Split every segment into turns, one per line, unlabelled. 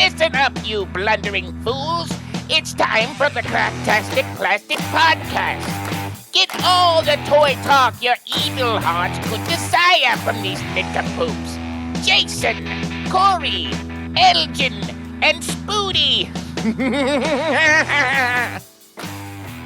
Listen up, you blundering fools. It's time for the Cracktastic Plastic Podcast. Get all the toy talk your evil hearts could desire from these nincompoops. Jason, Corey, Elgin, and Spoody.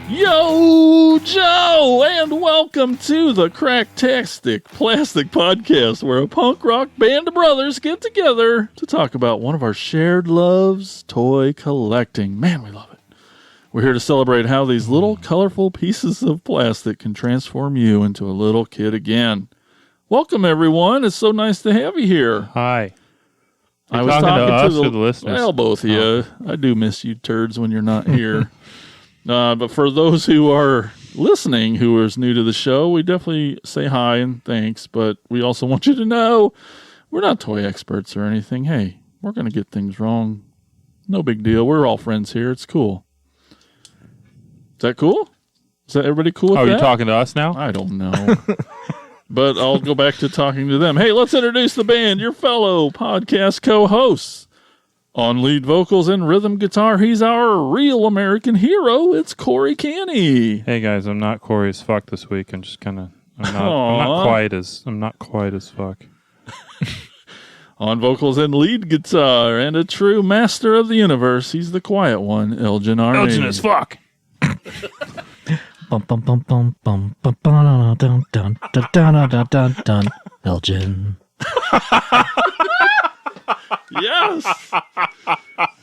Yo, Joe, and welcome to the Cracktastic Plastic Podcast, where a punk rock band of brothers get together to talk about one of our shared loves, toy collecting. Man, we love it. We're here to celebrate how these little colorful pieces of plastic can transform you into a little kid again. Welcome, everyone. It's so nice to have you here.
Hi.
I was talking
to us
the
or the listeners?
Well, both of you. I do miss you turds when you're not here. But for those who are listening, who is new to the show, we definitely say hi and thanks. But we also want you to know we're not toy experts or anything. Hey, we're going to get things wrong. No big deal. We're all friends here. It's cool. Is that cool? Is that everybody cool with that?
Are you talking to us now?
I don't know. But I'll go back to talking to them. Hey, let's introduce the band, your fellow podcast co-hosts. On lead vocals and rhythm guitar, he's our real American hero. It's Corey Canny.
Hey guys, I'm not Corey as fuck this week. I'm just kind of I'm not quite as fuck.
On vocals and lead guitar and a true master of the universe, he's the quiet one, Elgin Arney.
Elgin as fuck.
Bum bum bum bum bum bum dun dun dun dun dun dun dun. Elgin.
Yes.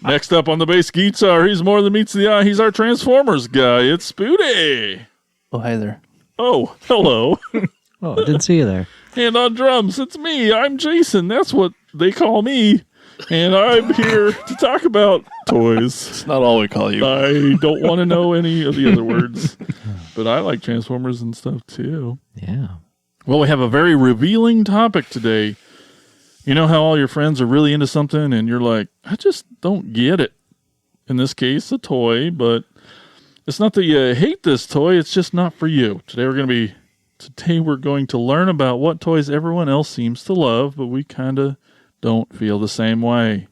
Next up on the bass guitar, he's more than meets the eye. He's our Transformers guy. It's Spoody.
Oh, hi there.
Oh, hello.
Oh, I didn't see you there.
And on drums, it's me. I'm Jason. That's what they call me. And I'm here to talk about toys.
It's not all we call you.
I don't want to know any of the other words. But I like Transformers and stuff too.
Yeah.
Well, we have a very revealing topic today. You know how all your friends are really into something and you're like, I just don't get it. In this case, a toy, but it's not that you hate this toy, it's just not for you. Today we're going to learn about what toys everyone else seems to love, but we kind of don't feel the same way.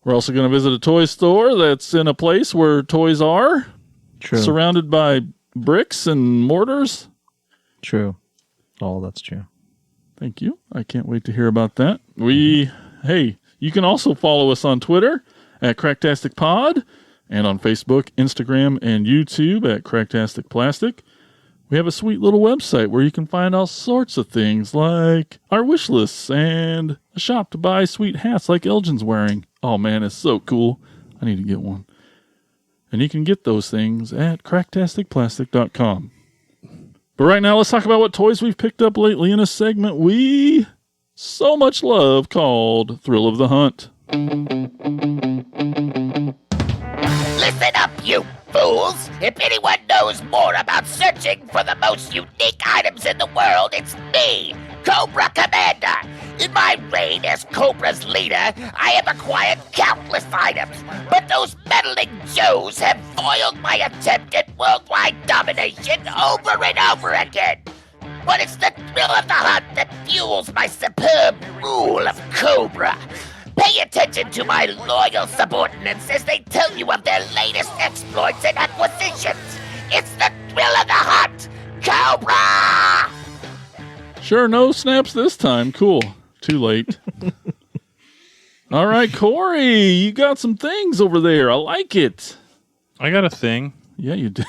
We're also going to visit a toy store that's in a place where toys are.
True.
Surrounded by bricks and mortars.
True. All that's true.
Thank you. I can't wait to hear about that. Hey, you can also follow us on Twitter at Cracktastic Pod and on Facebook, Instagram, and YouTube at Cracktastic Plastic. We have a sweet little website where you can find all sorts of things like our wish lists and a shop to buy sweet hats like Elgin's wearing. Oh man, it's so cool. I need to get one. And you can get those things at cracktasticplastic.com. But right now, let's talk about what toys we've picked up lately in a segment we so much love called Thrill of the Hunt.
Listen up, you fools. If anyone knows more about searching for the most unique items in the world, it's me, Cobra Commander. In my reign as Cobra's leader, I have acquired countless items, but those meddling Joes have foiled my attempt at worldwide domination over and over again. But it's the thrill of the hunt that fuels my superb rule of Cobra. Pay attention to my loyal subordinates as they tell you of their latest exploits and acquisitions. It's the thrill of the hunt, Cobra!
Sure, no snaps this time. Cool. Too late. All right, Corey, you got some things over there. I like it.
I got a thing.
Yeah, you do.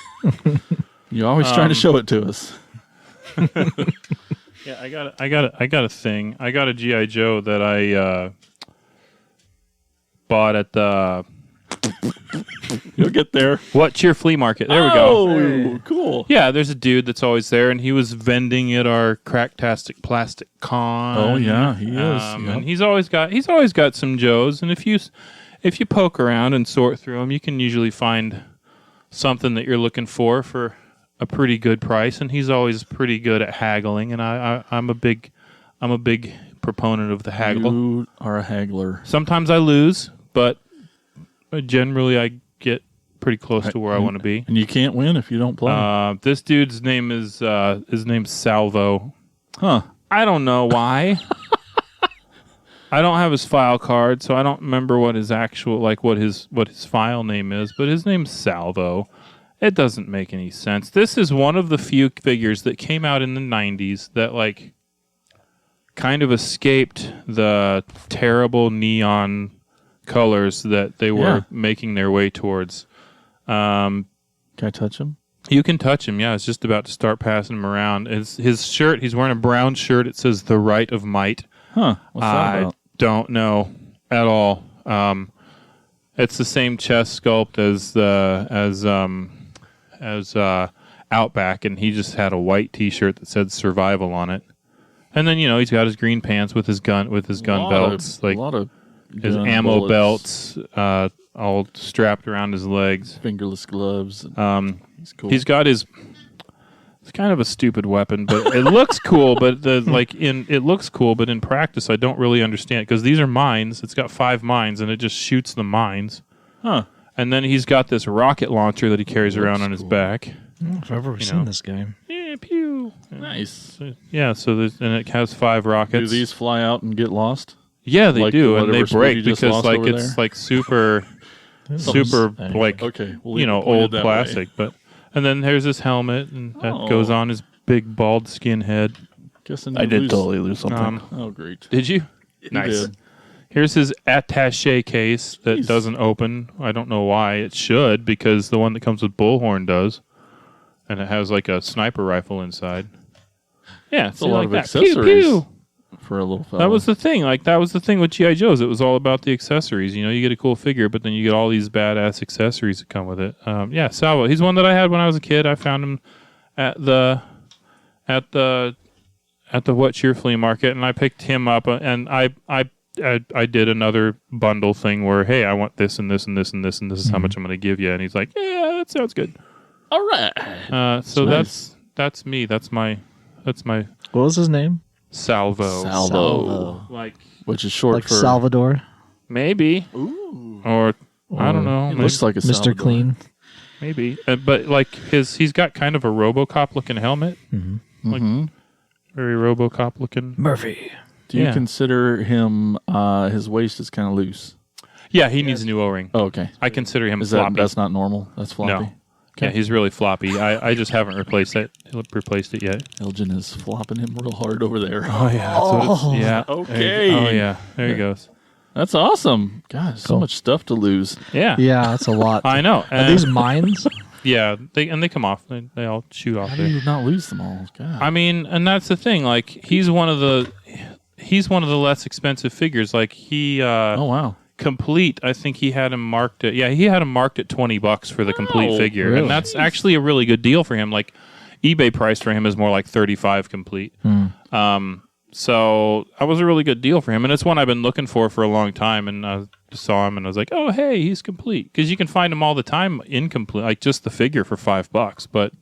You're always trying to show it to us.
Yeah, I got a thing. I got a G.I. Joe that I bought at the
You'll get there.
What's Your Flea Market? There we go.
Oh, cool.
Yeah, there's a dude that's always there, and he was vending at our Cracktastic Plastic Con.
Oh yeah, he is. Yep.
And he's always got some Joes, and if you poke around and sort through them, you can usually find something that you're looking for a pretty good price. And he's always pretty good at haggling, and I'm a big proponent of the haggle.
You are a haggler.
Sometimes I lose, but generally I get pretty close to where I want to be.
And you can't win if you don't play.
This dude's name is his name's Salvo.
Huh.
I don't know why. I don't have his file card, so I don't remember what his actual what his file name is. But his name's Salvo. It doesn't make any sense. This is one of the few figures that came out in the 90s that like kind of escaped the terrible neon colors that they were making their way towards.
Can I touch him?
You can touch him. Yeah, I was just about to start passing him around. His shirt. He's wearing a brown shirt. It says "The Right of Might."
Huh? What's that about?
Don't know at all. It's the same chest sculpt as Outback, and he just had a white T-shirt that said "Survival" on it. And then he's got his green pants with his gun belts,
a lot of
his ammo belts, all strapped around his legs.
Fingerless gloves. He's cool.
He's got his. It's kind of a stupid weapon, but it looks cool. But it looks cool, but in practice, I don't really understand because these are mines. It's got 5 mines, and it just shoots the mines.
Huh?
And then he's got this rocket launcher that he carries around on his back.
If I've ever seen this game.
Yeah, pew.
Nice.
Yeah, so it has 5 rockets.
Do these fly out and get lost?
Yeah, they
Like
do, and
whatever
they break
Speedy just
because
lost
like
over
it's
there?
like super, super
Anyway.
like
Okay, we'll leave it pointed
old
that
plastic.
way.
But and then there's his helmet, and that
Oh.
goes on his big bald skin head.
Guessing
I
you
did
lose-
totally lose something.
Oh, great.
Did you?
You
Nice.
did.
Here's his attaché case that
Jeez.
doesn't open. I don't know why. It should, because the one that comes with Bullhorn does. And it has like a sniper rifle inside. Yeah,
It's a lot
like
of
that.
accessories
Pew, pew.
for a little fella.
That was the thing. Like that was the thing with G.I. Joes. It was all about the accessories. You get a cool figure, but then you get all these badass accessories that come with it. Yeah, Salvo. He's one that I had when I was a kid. I found him at the What Cheer flea market, and I picked him up. And I did another bundle thing where, hey, I want this and this and this and this, and this is how much I'm going to give you. And he's like, yeah, that sounds good.
all right.
So
Nice.
that's me. That's my
What was his name?
Salvo.
Salvo,
Like
which is short
Like
for
Salvador,
maybe, or I don't know.
He
Maybe,
looks like a
Mr.
Salvador.
Clean.
maybe. But like he's got kind of a RoboCop looking helmet, like very RoboCop looking.
Murphy.
Do you
Yeah.
consider him? His waist is kind of loose.
Yeah, he needs a new O-ring.
Oh, okay.
I consider him
Is
floppy.
that's not normal? That's floppy.
No. Yeah, he's really floppy. I just haven't replaced it yet.
Elgin is flopping him real hard over there.
Oh yeah. That's what it's, yeah.
Okay.
Oh yeah. There he goes.
That's awesome. God, so
Cool.
much stuff to lose.
Yeah.
Yeah, that's a lot.
I know.
Are these mines?
Yeah. They come off. They all shoot off
How do
there.
you not lose them all? God.
I mean, and that's the thing. Like he's one of the less expensive figures. Like he
oh wow.
complete. I think he had him marked at. Yeah, he had him marked at $20 for the complete
Oh,
figure,
really?
and that's actually a really good deal for him. Like eBay price for him is more like $35 complete. So that was a really good deal for him, and it's one I've been looking for a long time. And I saw him, and I was like, "Oh, hey, he's complete." Because you can find them all the time incomplete, like just the figure for $5. But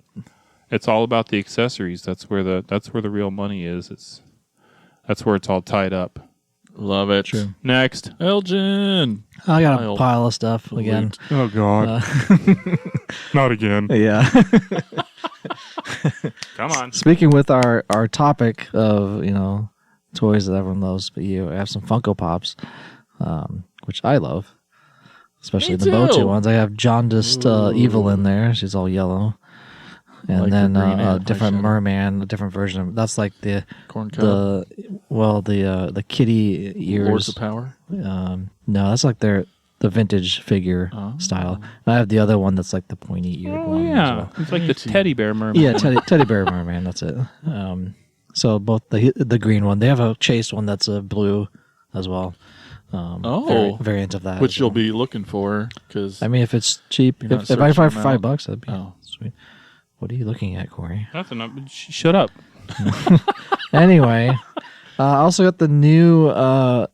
it's all about the accessories. That's where the real money is. That's where it's all tied up.
Love it.
True.
Next.
Elgin.
I got
Pile.
a pile of stuff again.
Oh God. Not again.
Yeah.
Come on.
Speaking with our topic of, toys that everyone loves, but you have some Funko Pops, which I love, especially
Me
the
too.
Motu ones. I have jaundiced Evil in there. She's all yellow. And
Like
then
the green
a
and
different
eyeshadow.
merman, a different version of that's like the
Corn cob.
the kitty
Lords
ears.
of Power.
No, that's like the vintage figure style. And I have the other one that's like the pointy eared
Oh
one. as
yeah,
well.
it's like the teddy bear mermaid.
Yeah, teddy bear merman. That's it. So both the green one, they have a chase one that's a blue as well. Variant of that.
Which
as
you'll
well.
be looking for because
I mean, if it's cheap,
You're not
if I find
searching
for
them
$5,
out?
that'd be
Oh.
sweet. What are you looking at, Corey?
Nothing. Shut up.
Anyway, I also got the new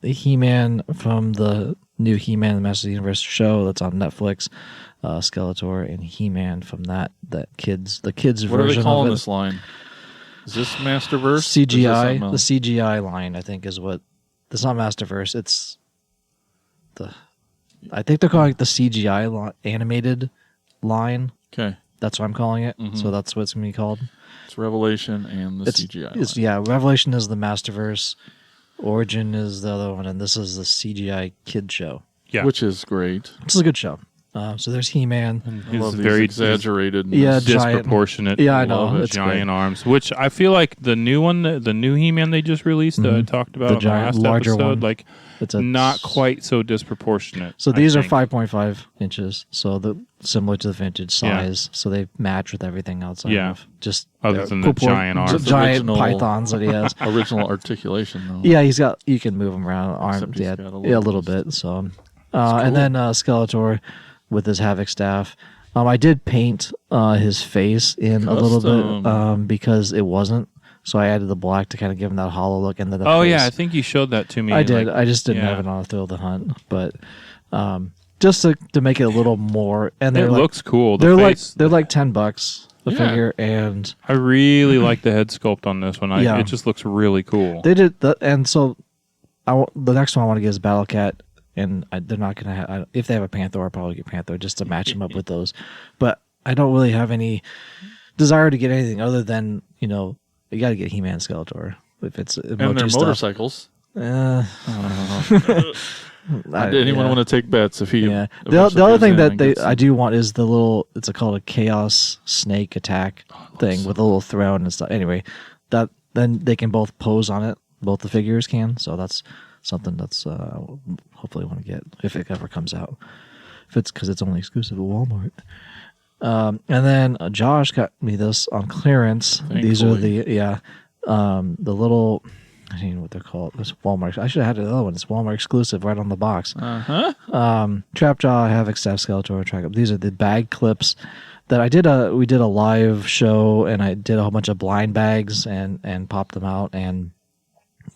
He-Man from the new He-Man the Masters of the Universe show that's on Netflix. Skeletor and He-Man from the kids
what are
version
they calling
of it.
this line? Is this Masterverse? Or is this
CGI,
something
the
else?
CGI line, I think is what. It's not Masterverse. It's I think they're calling it the CGI animated line.
Okay,
That's what I'm calling it. So that's what it's gonna be called.
it's Revelation and the CGI.
It's
line.
yeah. Revelation is the Masterverse. Origin is the other one, and this is the CGI kid show.
Yeah.
Which is great.
This is a good show. So there's He-Man.
I love
His
these
very
exaggerated.
Yeah, giant.
disproportionate.
Yeah, I know. It's
giant
great.
arms, which I feel like the new one, the new He-Man they just released that I talked about
The
in
giant,
the last
larger
episode,
one.
like
It's a
not quite so disproportionate.
So
I
these are
think.
5.5 inches, so similar to the vintage size. So they match with everything outside.
Yeah.
Of just
Other
their
than the giant arms.
giant
Original-
pythons that he has.
Original articulation, though.
Yeah, you can move him around arms.
Except he's
Yeah,
got a
a
little
little bit. So, and then Skeletor with his Havoc staff. I did paint his face in a little bit because it wasn't. So I added the black to kind of give him that hollow look, and then the face.
Yeah, I think you showed that to me.
I did.
like-
I just didn't have it on a thrill of the hunt, but just to make it a little more. And
It
they're like,
looks cool.
they're
face,
like $10 the
Yeah.
figure, and
I really like the head sculpt on this one.
Yeah.
It just looks really cool.
they did the. And so, the next one I want to get is Battle Cat, and they're not gonna have. If they have a Panther, I'll probably get Panther just to match him up with those. But I don't really have any desire to get anything other than you got to get He-Man, Skeletor if it's
And their
emoji stuff.
motorcycles.
Did
Anyone want to take bets if he?
Yeah. The
eventually
other
goes
thing
in
that
and gets
I do want is the little. It's called a Chaos Snake attack thing with a little throne and stuff. Anyway, then they can both pose on it. Both the figures can. So that's something that's hopefully want to get if it ever comes out. If it's because it's only exclusive at Walmart. And then Josh got me this on clearance. These are the the little. I don't even know what they're called. It's Walmart. I should have had the other one. It's Walmart exclusive right on the box. Trapjaw, Havoc, Staff, Skeletor, Track Up. These are the bag clips that I did. We did a live show, and I did a whole bunch of blind bags and popped them out and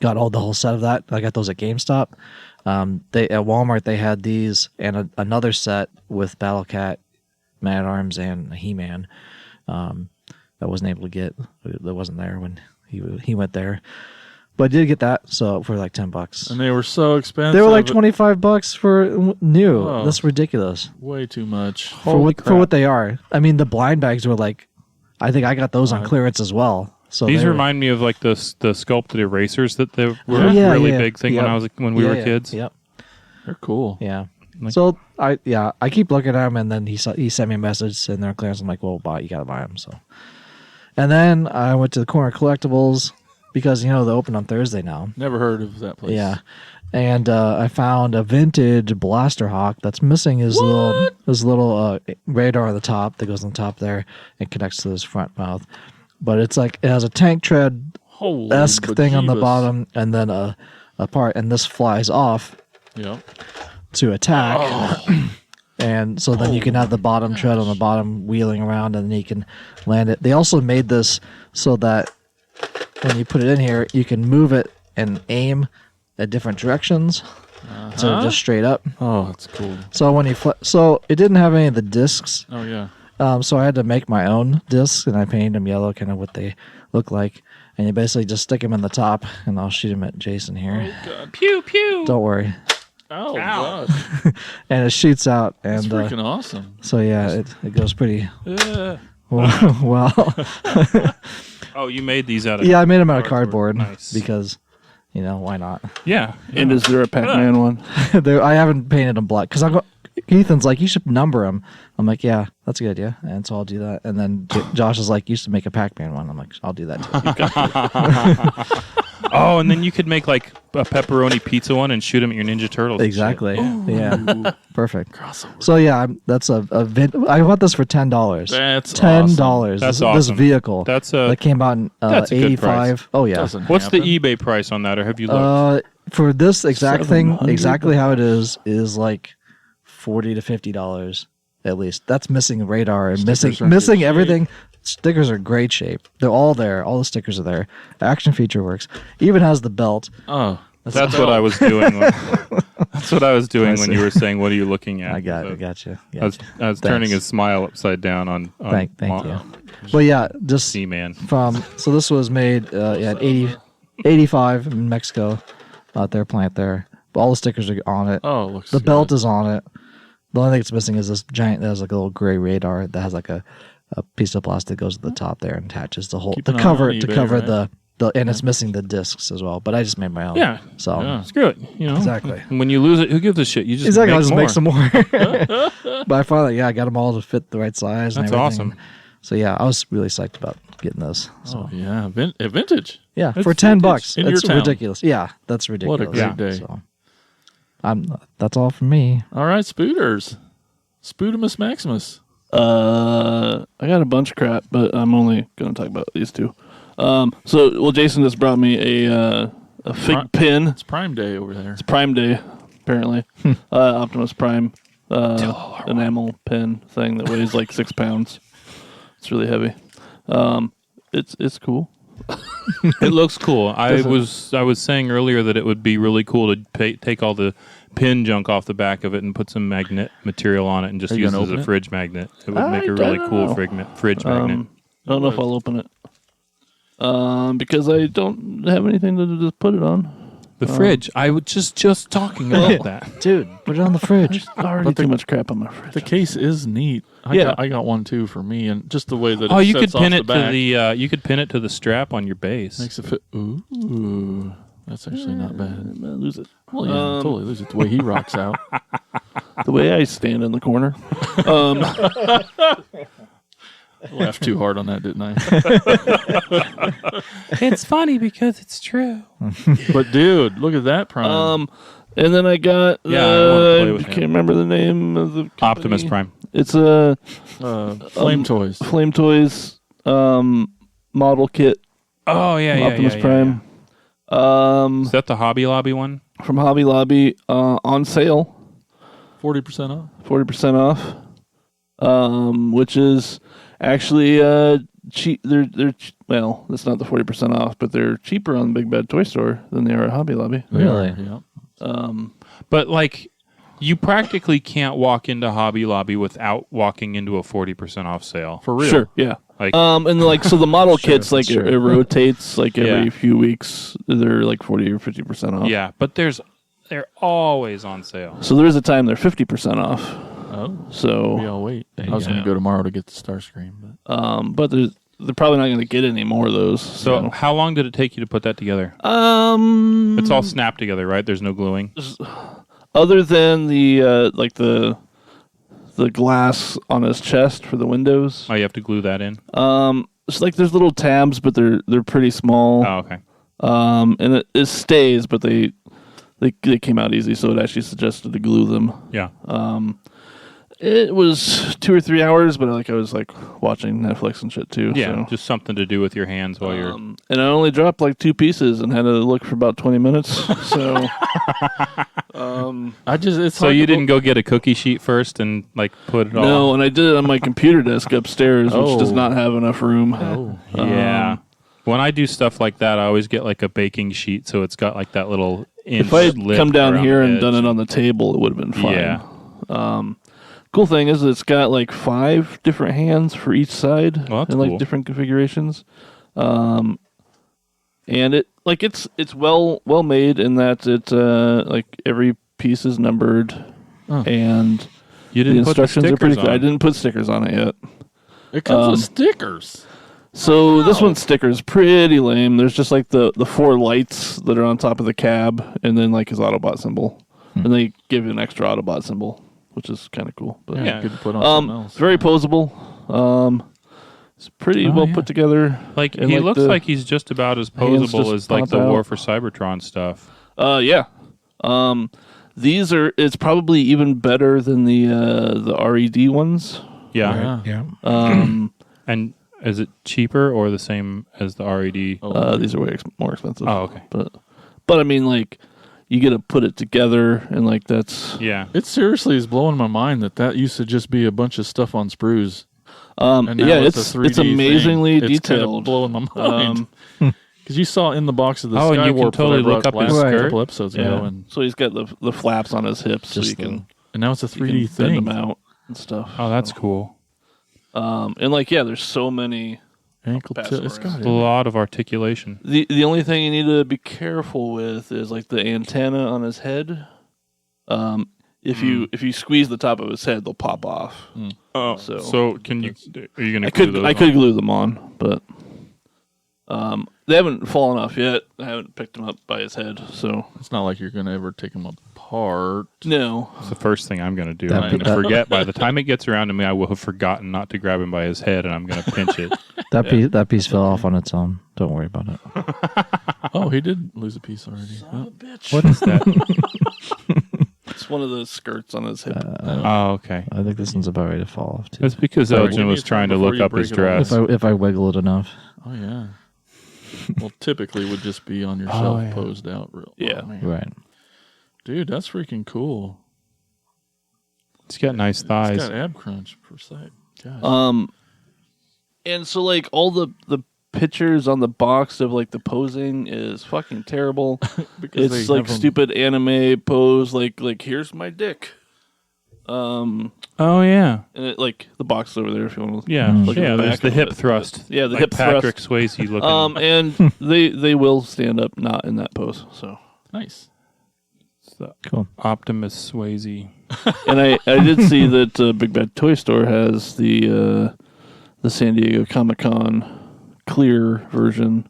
got the whole set of that. I got those at GameStop. They at Walmart they had these and another set with Battle Cat, Man at Arms, and He-Man. I wasn't able to get. That wasn't there when he went there. But I did get that, so for like $10.
And they were so expensive.
They were like $25 for new.
Oh.
That's ridiculous
Way too much.
for what they are. I mean, the blind bags were like, I think I got those on clearance as well. So
These
they were-
remind me of like the sculpted erasers that they were
Oh,
a
yeah,
really
yeah.
big thing
Yep.
when we were
Yeah.
kids.
Yep.
They're cool.
Yeah.
Like-
So I keep looking at them, and then he sent me a message saying they're on clearance. I'm like, well, you gotta buy them. So, and then I went to the Corner Collectibles because they open on Thursday now.
Never heard of that place.
Yeah, and I found a vintage Blaster Hawk that's missing his little radar on the top that goes on top there and connects to his front mouth. But it's like it has a tank tread
Holy
esque thing on the
bejeebus.
bottom, and then a part, and this flies off
Yeah.
to attack. And so then you can have the bottom tread on the bottom wheeling around, and then you can land it. They also made this so that when you put it in here, you can move it and aim at different directions. So just straight up.
Oh, that's cool.
So when you so it didn't have any of the discs.
Oh yeah.
So I had to make my own discs, and I painted them yellow, kind of what they look like. And you basically just stick them in the top, and I'll shoot them at Jason here.
Pew pew.
Don't worry.
Oh
Ow.
god.
And it shoots out,
That's
and
freaking awesome.
so yeah, it goes pretty
Yeah.
well.
Oh, you made these out of
Yeah, I made them out of cardboard
Nice.
because, why not?
Yeah.
And is there a Pac-Man one?
I haven't painted them black because Ethan's like, you should number them. I'm like, yeah, that's a good idea, and so I'll do that. And then Josh is like, you should make a Pac-Man one. I'm like, I'll do that too.
Oh, and then you could make like a pepperoni pizza one and shoot them at your Ninja Turtles. and
Exactly. Yeah. Perfect.
Crossover.
So yeah, that's I bought this for $10.
That's
$10.
That's
This
awesome.
vehicle.
That's
that came out in
that's a good price.
'85. Oh yeah.
Doesn't
What's
happen.
the eBay price on that, or have you looked?
For this exact thing,
700?
exactly how it is like $40 to $50 at least. That's missing radar and
Stickers are
missing
good
everything. Stickers are great shape. They're all there. All the stickers are there. Action feature works. Even has the belt.
Oh.
That's what I was doing. That's what I was doing when you were saying, "What are you looking at?"
I got you.
I was turning his smile upside down on
Thank you. But yeah, just
C-Man.
so this was made in 85 in Mexico, at their plant there. But all the stickers are on it.
Oh, it looks
The
good.
belt is on it. The only thing that's missing is this giant. There's like a little gray radar that has like a piece of plastic goes to the top there and attaches the whole
Keep
to
an eye
cover
on
to
eBay,
cover
right?
And it's missing the discs as well. But I just made my own.
Yeah.
So
Yeah.
Screw it.
Exactly.
When you lose it, who gives a shit? You just
exactly. I'll
make
just
more.
make some more. But I finally, I got them all to fit the right size.
That's
and everything.
awesome.
So yeah, I was really psyched about getting those. So
Oh yeah, vintage.
yeah,
It's
for $10,
vintage in your
it's
town.
ridiculous. Yeah, that's ridiculous.
What a great day.
So, that's all from me.
All right, Spooters. Spootimus Maximus.
I got a bunch of crap, but I'm only going to talk about these two. Jason just brought me a fig pin.
It's Prime Day over there.
It's Prime Day, apparently. Optimus Prime enamel pin thing that weighs like 6 pounds. It's really heavy. It's cool.
It looks cool. I was saying earlier that it would be really cool to take all the pin junk off the back of it and put some magnet material on it and just
Are you
use it
gonna
as a
open it?
fridge magnet. It would make a
I
really
don't
cool
know.
fridge magnet.
I don't know if I'll open it. Because I don't have anything to just put it on.
The fridge. I was just talking about that.
Dude, put it on the fridge.
Already too much crap on my fridge.
The case is neat. I got one too for me, and just the way that
Oh,
it
you could
sets off
pin
the
it to
back
the you could pin it to the strap on your base.
makes it fit. Ooh, that's actually not bad.
I'm gonna lose it.
Well, yeah, totally lose it the way he rocks out.
The way I stand in the corner.
I laughed too hard on that, didn't I?
It's funny because it's true.
But dude, look at that Prime.
And then I got
Yeah, I wanna play with
can't
him.
remember the name of the company.
Optimus Prime.
It's a
Flame Toys.
Flame Toys model kit.
Oh yeah,
Optimus Prime.
Is that the Hobby Lobby one?
From Hobby Lobby on sale,
40% off.
40% off. Which is actually cheap. They're well, that's not the 40% off, but they're cheaper on Big Bad Toy Store than they are at Hobby Lobby.
Really?
Yeah.
But like, you practically can't walk into Hobby Lobby without walking into a 40% off sale.
For real.
Sure, yeah.
Like,
And like so the model kits like
true.
it rotates like every
Yeah.
few weeks. They're like 40 or 50% off.
yeah, but they're always on sale.
So there is a time they're 50% off.
Oh,
So
maybe I'll wait. I was going to go tomorrow to get the Starscream.
but they're probably not going to get any more of those.
So how long did it take you to put that together? It's all snapped together, right? There's no gluing.
other than the like the glass on his chest for the windows.
Oh, you have to glue that in.
It's like there's little tabs, but they're pretty small.
Oh, okay.
And it stays, but they came out easy, so it actually suggested to glue them.
Yeah.
It was 2 or 3 hours, but I was watching Netflix and shit too.
Yeah,
so.
just something to do with your hands while you're.
And I only dropped like 2 pieces and had to look for about 20 minutes. So,
It's
So
hard
you
to
didn't go get a cookie sheet first and like put it all.
no, and I did it on my computer desk upstairs, which does
Oh.
not have enough room.
Oh,
Yeah. When I do stuff like that, I always get like a baking sheet, so it's got like that little inch.
If I had
lip
come down
around
here
the
and
edge.
done it on the table, it would have been fine.
Yeah.
Cool thing is it's got like 5 different hands for each side
Oh, that's
and like
cool.
different configurations. And it's well made in that it like every piece is numbered
Oh.
and
You
the
didn't put the
instructions are pretty
stickers
clear. I
on.
didn't put stickers on it yet.
it comes with stickers.
So this one's sticker is pretty lame. There's just like the 4 lights that are on top of the cab and then like his Autobot symbol. And they give you an extra Autobot symbol, which is kind of cool. But
Yeah.
Good to put on something else.
it's very posable. It's pretty well
yeah.
put together.
Like
And,
he
like,
looks
the
like he's just about as
hands
posable
just
as like
pop
the
out.
War for Cybertron stuff.
Yeah. These are. It's probably even better than the RED ones.
Yeah.
Yeah.
Yeah.
And is it cheaper or the same as the RED?
These are way more expensive.
Oh, okay.
But I mean, like, you get to put it together, and like that's.
Yeah.
It seriously is blowing my mind that used to just be a bunch of stuff on sprues. And now
Yeah,
a
it's
3D
amazingly
thing. It's kind of
detailed.
blowing my mind. Because you saw in the box of the
Oh, and you can
Skywarp
totally
that I
look
brought
up his
last
skirt?
couple episodes ago,
Yeah.
and
So he's got the flaps on his hips, so
Just
you can
now it's a 3D
you can bend
thing.
them out and stuff.
Oh, that's cool.
And like, yeah, there's so many.
Ankle
Pass
tilt. It's
for
got
A lot of articulation.
The only thing you need to be careful with is like the antenna on his head. If you squeeze the top of his head, they'll pop off.
Oh,
So-
can you? Are you gonna?
I
glue
could
those
I
on?
could glue them on, but they haven't fallen off yet. I haven't picked him up by his head, so
It's not like you're going to ever take them apart.
no.
It's the first thing I'm going to do.
That-
I'm going to forget. By the time it gets around to me, I will have forgotten not to grab him by his head, and I'm going to pinch it.
That piece fell off on its own. Don't worry about it.
Oh, he did lose a piece already. Oh,
Bitch.
What is that?
It's one of the skirts on his hip.
Oh, okay.
I think this one's about ready to fall off too.
That's because
Sorry, give
Elgin
me
was
a
trying to
turn before
look
you
up his
break it all.
dress.
If I wiggle it enough.
oh yeah. Well, typically would just be on your shelf
yeah.
posed out. Real.
Yeah.
Oh, man.
Right.
Dude, that's freaking cool.
He's got nice
It's
thighs.
got ab crunch per se. God.
And so like all the pictures on the box of like the posing is fucking terrible.
Because
It's
they
like
have 'em-
stupid anime pose, like here's my dick.
Oh, yeah.
And it, like the box is over there if you want to
Yeah.
look at
Yeah,
the
there's
back
the
of
hip
it.
thrust.
Yeah, the
Like
hip
Patrick
thrust.
Swayze looking.
And they will stand up not in that pose. So
Nice.
Cool.
Optimus Swayze.
and I did see that Big Bad Toy Store has the San Diego Comic-Con clear version,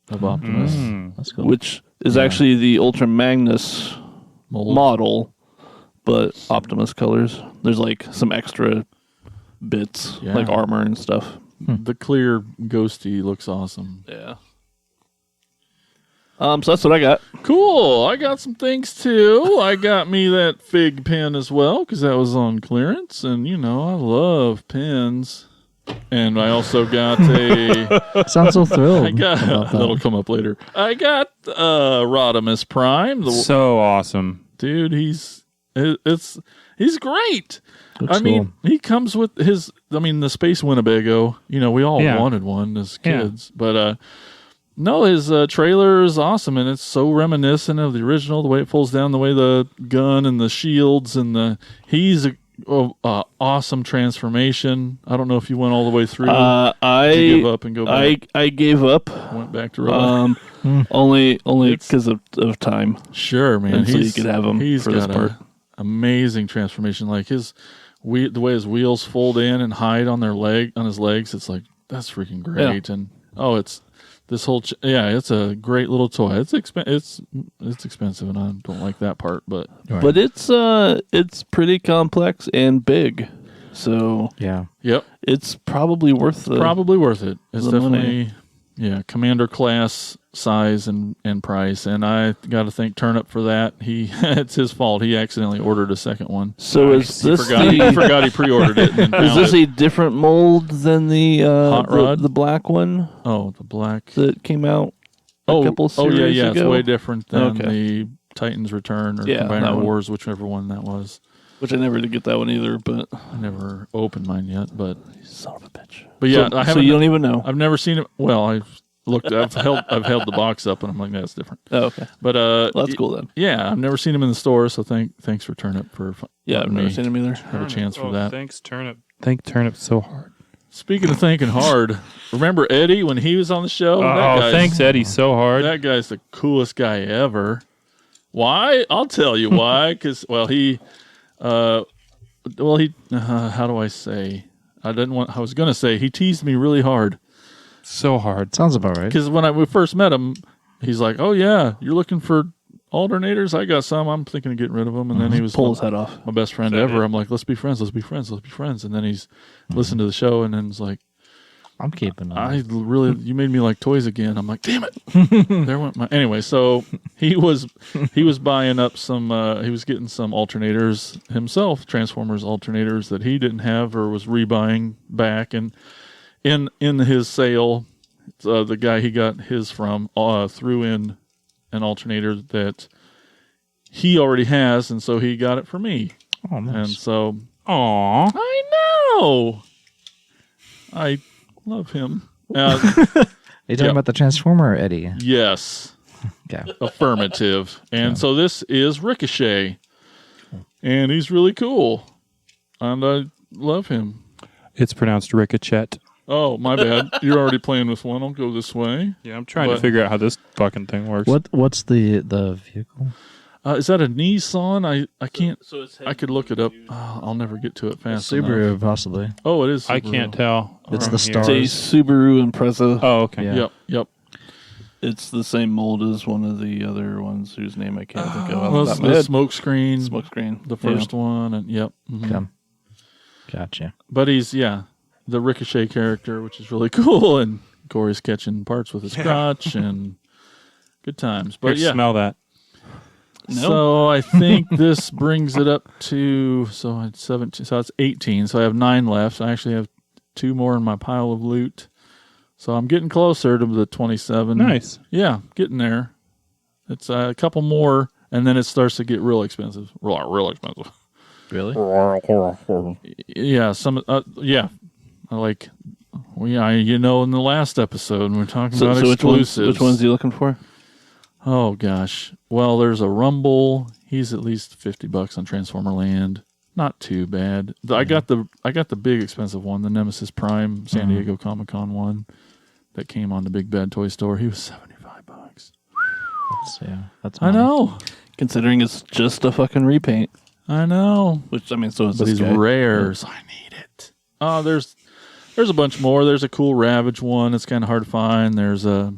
Of Optimus.
That's cool.
which is actually the Ultra Magnus
Mold.
model, but Optimus colors. There's like some extra bits,
Yeah.
like armor and stuff.
The clear ghosty looks awesome.
Yeah. So that's what I got.
Cool. I got some things too. I got me that fig pen as well because that was on clearance, and you know I love pens. And I also got a.
Sounds so thrilled.
I got
about that.
that'll come up later. I got Rodimus Prime.
So awesome.
Dude, he's great.
Looks
I mean,
cool.
he comes with his. I mean, the Space Winnebago. You know, we all
Yeah.
wanted one as
Yeah.
kids, but no, his trailer is awesome, and it's so reminiscent of the original. The way it pulls down, the way the gun and the shields, and he's a awesome transformation. I don't know if you went all the way through. Did you give up and go back?
I gave up.
Went back to Rob.
Only
It's-
because of time.
Sure, man.
And so you could have him
He's
for this
got
part.
a amazing transformation. Like the way his wheels fold in and hide on his legs. It's like that's freaking great. And it's this whole it's a great little toy. It's expensive, and I don't like that part. But
Right.
But it's pretty complex and big, so
Yeah.
yep,
it's probably worth the
probably worth it. It's
the
definitely commander class size and price. And I got to thank Turnip for that. It's his fault. He accidentally ordered a second one.
So is
He
this
forgot, he
the,
forgot he pre-ordered it. And then
is
found
this
it.
a different mold than the
Hot Rod?
the black one
Oh, the black.
that came out a couple series
yeah,
ago?
it's way different than
Okay.
the Titans Return or
Yeah, that
Combiner
one.
Wars, whichever one that was.
Which I never did get that one either, but
I never opened mine yet, but
son of a bitch.
yeah,
so,
I
so
haven't.
you don't even know.
I've never seen it. Well, I've looked. I've held the box up, and I'm like, that's different.
Oh, okay.
But
Well, that's cool then.
Yeah, I've never seen him in the store, so thanks for Turnip for
Yeah, I've
letting
never
me
seen him either.
have a chance for that.
Thanks, Turnip. Thank Turnip so hard.
Speaking of thinking hard, remember Eddie when he was on the show?
Thanks, Eddie, so hard.
That guy's the coolest guy ever. Why? I'll tell you why. Because how do I say? I was gonna say he teased me really hard.
So hard.
Sounds about right.
Because when we first met him, he's like, "Oh yeah, you're looking for alternators? I got some. I'm thinking of getting rid of them." And then he was
Pull his head off.
my best friend ever. I'm like, "Let's be friends. Let's be friends. Let's be friends." And then he's listened to the show, and then it's like,
I'm keeping them.
you made me like toys again. I'm like, damn it. There went my, anyway. So he was buying up some, he was getting some alternators himself, Transformers alternators that he didn't have or was rebuying back. And in his sale, the guy he got his from, threw in an alternator that he already has. And so he got it for me.
Oh,
And
nice.
so
Aw.
I know. I love him.
Are you talking
yeah.
about the Transformer, Eddie?
Yes.
Okay.
Affirmative. And so this is Ricochet. And he's really cool. And I love him.
It's pronounced Ricochet.
Oh, my bad. You're already playing with one. I'll go this way.
Yeah, I'm trying
But-
to figure out how this fucking thing works.
What's the vehicle?
Is that a Nissan? I can't.
So it's
I could look it up. I'll never get to it fast
Subaru,
enough.
possibly.
Oh, it is Subaru.
I can't tell.
It's
from
the
here.
star.
It's a Subaru Impreza.
Oh, okay.
Yeah.
Yep.
It's the same mold as one of the other ones whose name I can't think of.
Well, the smoke screen, the first one, and yep. Mm-hmm.
Okay. Gotcha.
But he's the Ricochet character, which is really cool, and Corey's catching parts with his crotch and good times. But
Here, smell that.
So I think this brings it up to it's 17. So it's 18. So I have 9 left. I actually have 2 more in my pile of loot. So I'm getting closer to the 27.
Nice.
Yeah, getting there. It's a couple more, and then it starts to get real expensive. Real expensive.
Really?
Yeah. Like, in the last episode, we were talking about exclusives.
Which ones are you looking for?
Oh gosh. Well, there's a Rumble. He's at least $50 on Transformer Land. Not too bad. I got the big expensive one, the Nemesis Prime San Diego Comic-Con one that came on the Big Bad Toy Store. He was $75.
That's
I know.
Considering it's just a fucking repaint.
I know.
Which, I mean, so is
but
this
he's
guy.
rare, so I need it. Oh, there's a bunch more. There's a cool Ravage one. It's kind of hard to find. There's a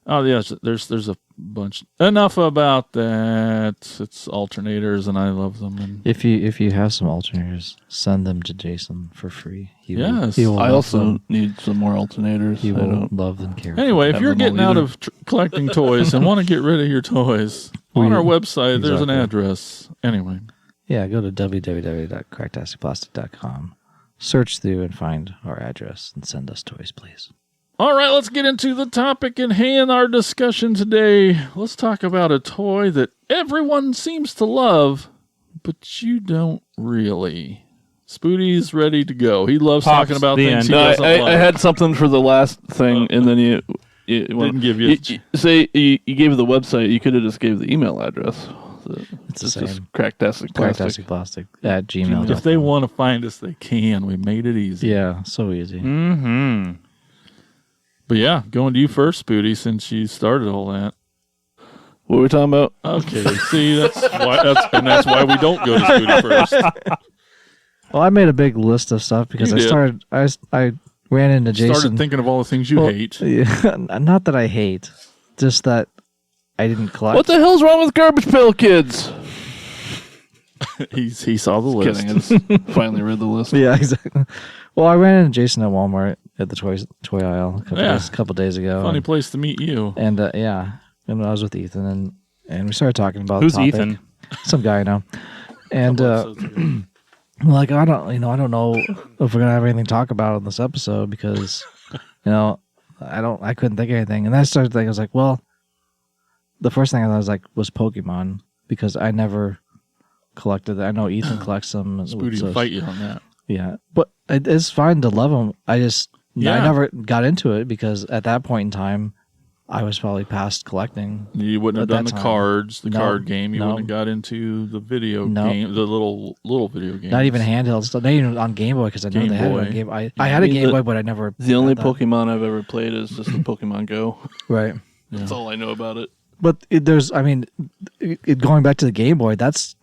there's a bunch. Enough about that. It's alternators, and I love them. And
If you have some alternators, send them to Jason for free. He
Yes.
will
I
love
also
them.
need some more alternators.
He
I
will
don't.
love and care.
anyway, if
have
you're
them
getting
all
out
either.
of collecting toys and want to get rid of your toys, on our website there's an
Exactly.
address. Anyway,
Yeah, go to www.cracktasticplastic.com. Search through and find our address and send us toys, please.
all right, let's get into the topic in hand. Our discussion today. Let's talk about a toy that everyone seems to love, but you don't really. Spoody's ready to go. He loves
Pops,
talking about
the
things
end.
he
No,
doesn't
I
like.
had something for the last thing, and then you
Didn't give you-
say you gave the website. You could have just gave the email address.
It's the
Just
same.
Cracktastic Plastic.
Cracktasticplastic at gmail.
If they want to find us, they can. We made it easy.
Yeah, so easy.
Mm-hmm.
But yeah, going to you first, Spoody, since you started all that.
What were we talking about?
Okay, see, that's why we don't go to Spoody first.
Well, I made a big list of stuff because
You
I
did.
started. I ran into Jason.
Started thinking of all the things you
Well,
hate.
yeah, not that I hate, just that I didn't collect.
What the hell's wrong with Garbage Pail Kids?
He saw the list.
Kidding. I just finally read the list.
Yeah, exactly. Well, I ran into Jason at Walmart at the toy aisle a couple days ago.
Funny place to meet you.
And and I was with Ethan and we started talking about
Who's
the topic.
Ethan?
Some guy I know. And I'm like, I don't know if we're gonna have anything to talk about in this episode because I couldn't think of anything. And then I started thinking, I was like, well, the first thing I was like was Pokemon because I never collected that. I know Ethan collects them.
Spoody will fight you on that.
Yeah, but it's fine to love them. I never got into it because at that point in time, I was probably past collecting.
You wouldn't have
At
done
that
the
time.
cards, the
No,
card game. You
no.
wouldn't have got into the video
No.
game, the little video game.
Not even handheld stuff. Not even on Game Boy because I know
Game
they had it
Boy.
on Game. I had a
mean,
Game Boy, but I never.
The only
had that.
Pokemon I've ever played is just the Pokemon Go.
Right.
That's all I know about it.
But going back to the Game Boy, that's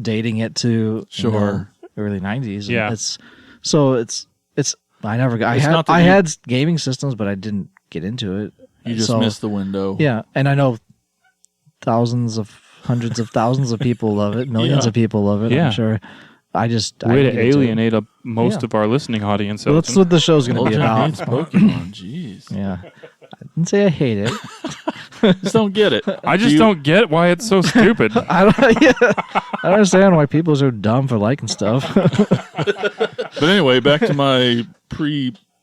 dating it to
Sure.
early '90s.
Yeah.
It's I never got.
It's not that
I
you-
had gaming systems, but I didn't get into it.
You just
So,
missed the window.
Yeah, and I know hundreds of thousands of people love it. Millions
Yeah.
of people love it.
Yeah.
I'm sure. I
Way
didn't
to
get into it.
alienate most
Yeah.
of our listening audience.
Well, that's
Elton.
what the show's going to be
Elton
about.
hates Pokemon. Jeez.
Yeah. I didn't say I hate it.
Just don't get it.
I just don't get why it's so stupid.
I don't. Yeah, I don't understand why people are so dumb for liking stuff.
But anyway, back to my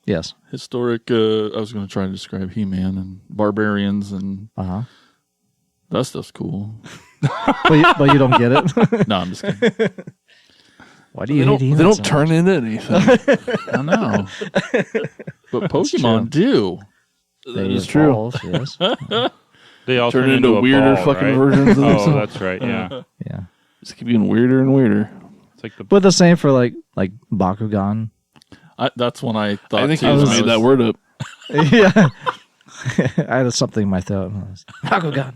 Yes.
prehistoric. I was going to try to describe He-Man and barbarians, and
Uh huh.
that stuff's cool.
But you don't get it.
No, I'm just kidding.
Why do
They
you
don't,
hate He-Man
they don't
so
turn
much?
into anything.
I know. But Pokemon do.
They
is true.
evolve, yes.
They all
Turn
turn
into
a
weirder
ball,
fucking
right?
versions of
Oh,
themselves.
that's right. Yeah,
Yeah.
Just keep getting weirder and weirder.
it's like the
But the same for like Bakugan.
That's when I thought.
I think
too,
you
when
just
I
made that
was-
word up.
Yeah. I had something in my throat. Bakugan.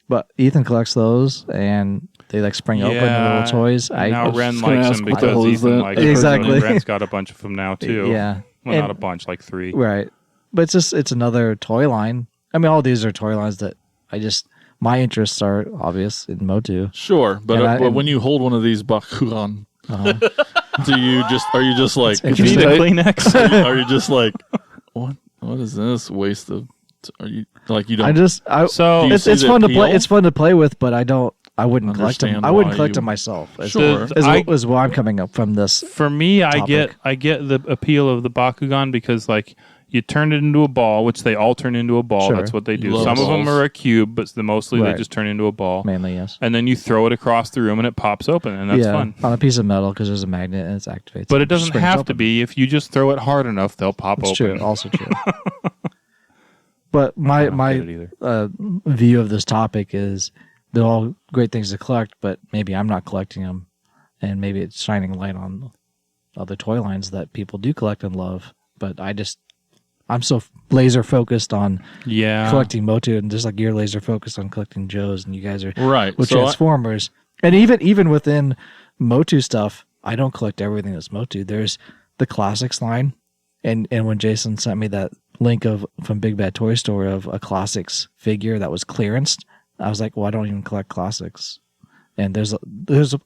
But Ethan collects those, and they like spring open the
Yeah.
little toys.
now Ren
just gonna
likes
ask
them
what the hell
because
is
Ethan
that?
likes them.
Exactly.
And Ren's got a bunch of them now too.
Yeah.
Well,
And-
not a bunch, like 3.
Right. but it's another toy line. I mean, all these are toy lines that my interests are obvious in Motu.
Sure, but but when you hold one of these Bakugan, are you just like,
You need a Kleenex.
are you just like, what is this waste of? Are you like, you don't?
So
it's fun to play. It's fun to play with, but I wouldn't collect them.
Understand
I wouldn't
why
collect
you-
them myself.
Sure.
Is where I'm coming up from this.
For me, I
topic.
get the appeal of the Bakugan because like you turn it into a ball, which they all turn into a ball.
Sure.
That's what they do.
Love
Some of them
balls.
are a cube, but mostly they
Right.
just turn into a ball.
Mainly, yes.
And then you throw it across the room and it pops open, and that's fun.
On a piece of metal because there's a magnet and it's activates.
But
it
it doesn't
springs
have to
open.
be. If you just throw it hard enough, they'll pop
It's
open.
true. Also true. But my
get it either.
view of this topic is they're all great things to collect, but maybe I'm not collecting them, and maybe it's shining light on other toy lines that people do collect and love. But I'm so laser focused on
Yeah.
collecting Motu, and just like you're laser focused on collecting Joes, and you guys are
Right.
with
So
Transformers, and even within Motu stuff, I don't collect everything that's Motu. There's the classics line, and when Jason sent me that link from Big Bad Toy Store of a classics figure that was clearanced, I was like, well, I don't even collect classics. And there's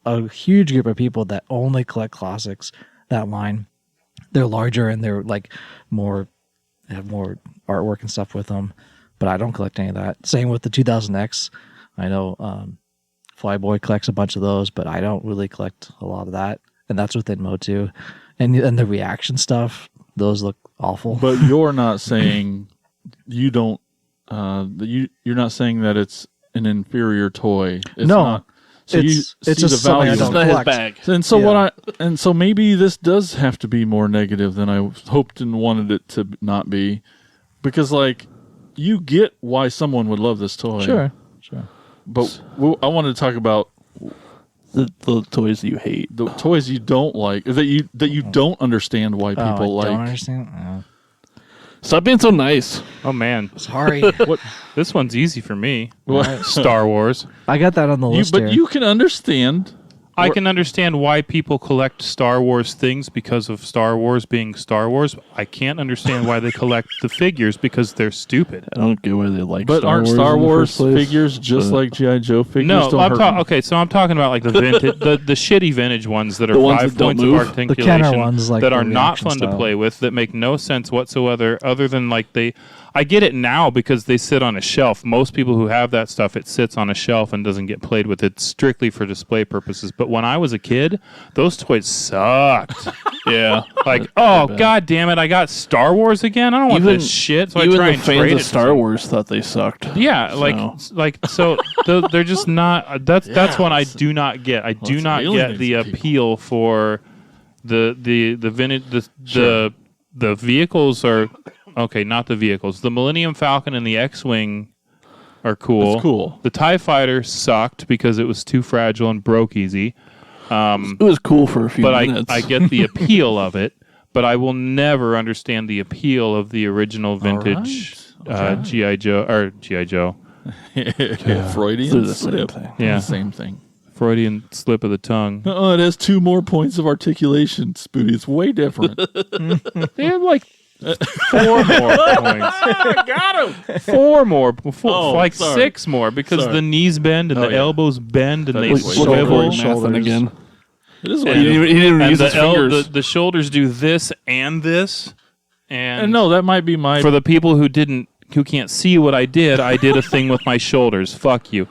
a huge group of people that only collect classics. That line, they're larger and they're like have more artwork and stuff with them, but I don't collect any of that. Same with the 2000X. I know Flyboy collects a bunch of those, but I don't really collect a lot of that, and that's within Motu. And the reaction stuff, those look awful.
But you're not saying you don't. You're not saying that it's an inferior toy. It's
No.
not. So
it's
you see
just
the
something I
value.
don't
It's not his
collect.
bag.
And so
Yeah.
so maybe this does have to be more negative than I hoped and wanted it to not be, because like you get why someone would love this toy.
Sure.
But I wanted to talk about
The toys that you hate.
the toys you don't like, that you don't understand why people
I
like.
don't understand.
Stop being so nice.
Oh man,
Sorry.
this one's easy for me.
What?
Star Wars.
I got that on the list
But
here.
you can understand.
I can understand why people collect Star Wars things because of Star Wars being Star Wars. I can't understand why they collect the figures because they're stupid.
I don't get why they like
But
Star
aren't
Wars
Star
in the
Wars
first place.
figures just like G.I. Joe figures?
No,
don't
I'm
hurt me.
okay. So I'm talking about like the vintage, the shitty vintage ones that are
The ones
5
that don't
points of
move?
The
articulation
Kenner ones, like
that
the
are not
reaction
fun to
style.
play with, that make no sense whatsoever. Other than like I get it now because they sit on a shelf. Most people who have that stuff, it sits on a shelf and doesn't get played with. It's strictly for display purposes. But when I was a kid, those toys sucked.
Yeah.
Like, oh god damn it! I got Star Wars again. I don't want this shit. So I
even
try
the
and
fans
trade
of
it. to
Star
some-
Wars thought they sucked.
Yeah,
So-
they're just not. That's one I do not get. I do
it's
not get
alienating
the
people.
appeal for the vintage the vehicles are okay. Not the vehicles. The Millennium Falcon and the X-wing are cool.
It's cool.
The TIE Fighter sucked because it was too fragile and broke easy.
It was cool for a few
But
minutes.
I get the appeal of it. But I will never understand the appeal of the original vintage
right.
G.I. Joe or G.I. Joe.
Freudian
They're the same
slip.
thing.
Yeah.
Same thing.
Freudian slip of the tongue.
Oh, it has 2 more points of articulation, Spooty. It's way different.
They have like 4 more points.
Got him.
4 more,
Oh,
like
sorry.
6 more because
Sorry.
the knees bend and
Oh,
the
yeah.
elbows bend and
That
they
is
Look at Corey
swivel.
Mathen again.
It is
He
way
didn't
different.
even, he didn't even
And
use his fingers.
the shoulders do this and this. And
No, that might be my.
for the people who can't see what I did a thing with my shoulders. Fuck you.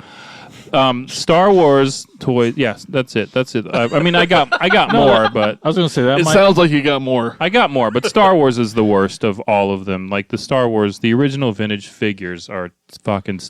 Star Wars toys. Yes, that's it. I mean, I got more, but
I was going to say that
It
might.
sounds like you got more.
I got more. But Star Wars is the worst of all of them. Like the Star Wars, the original vintage figures are fucking.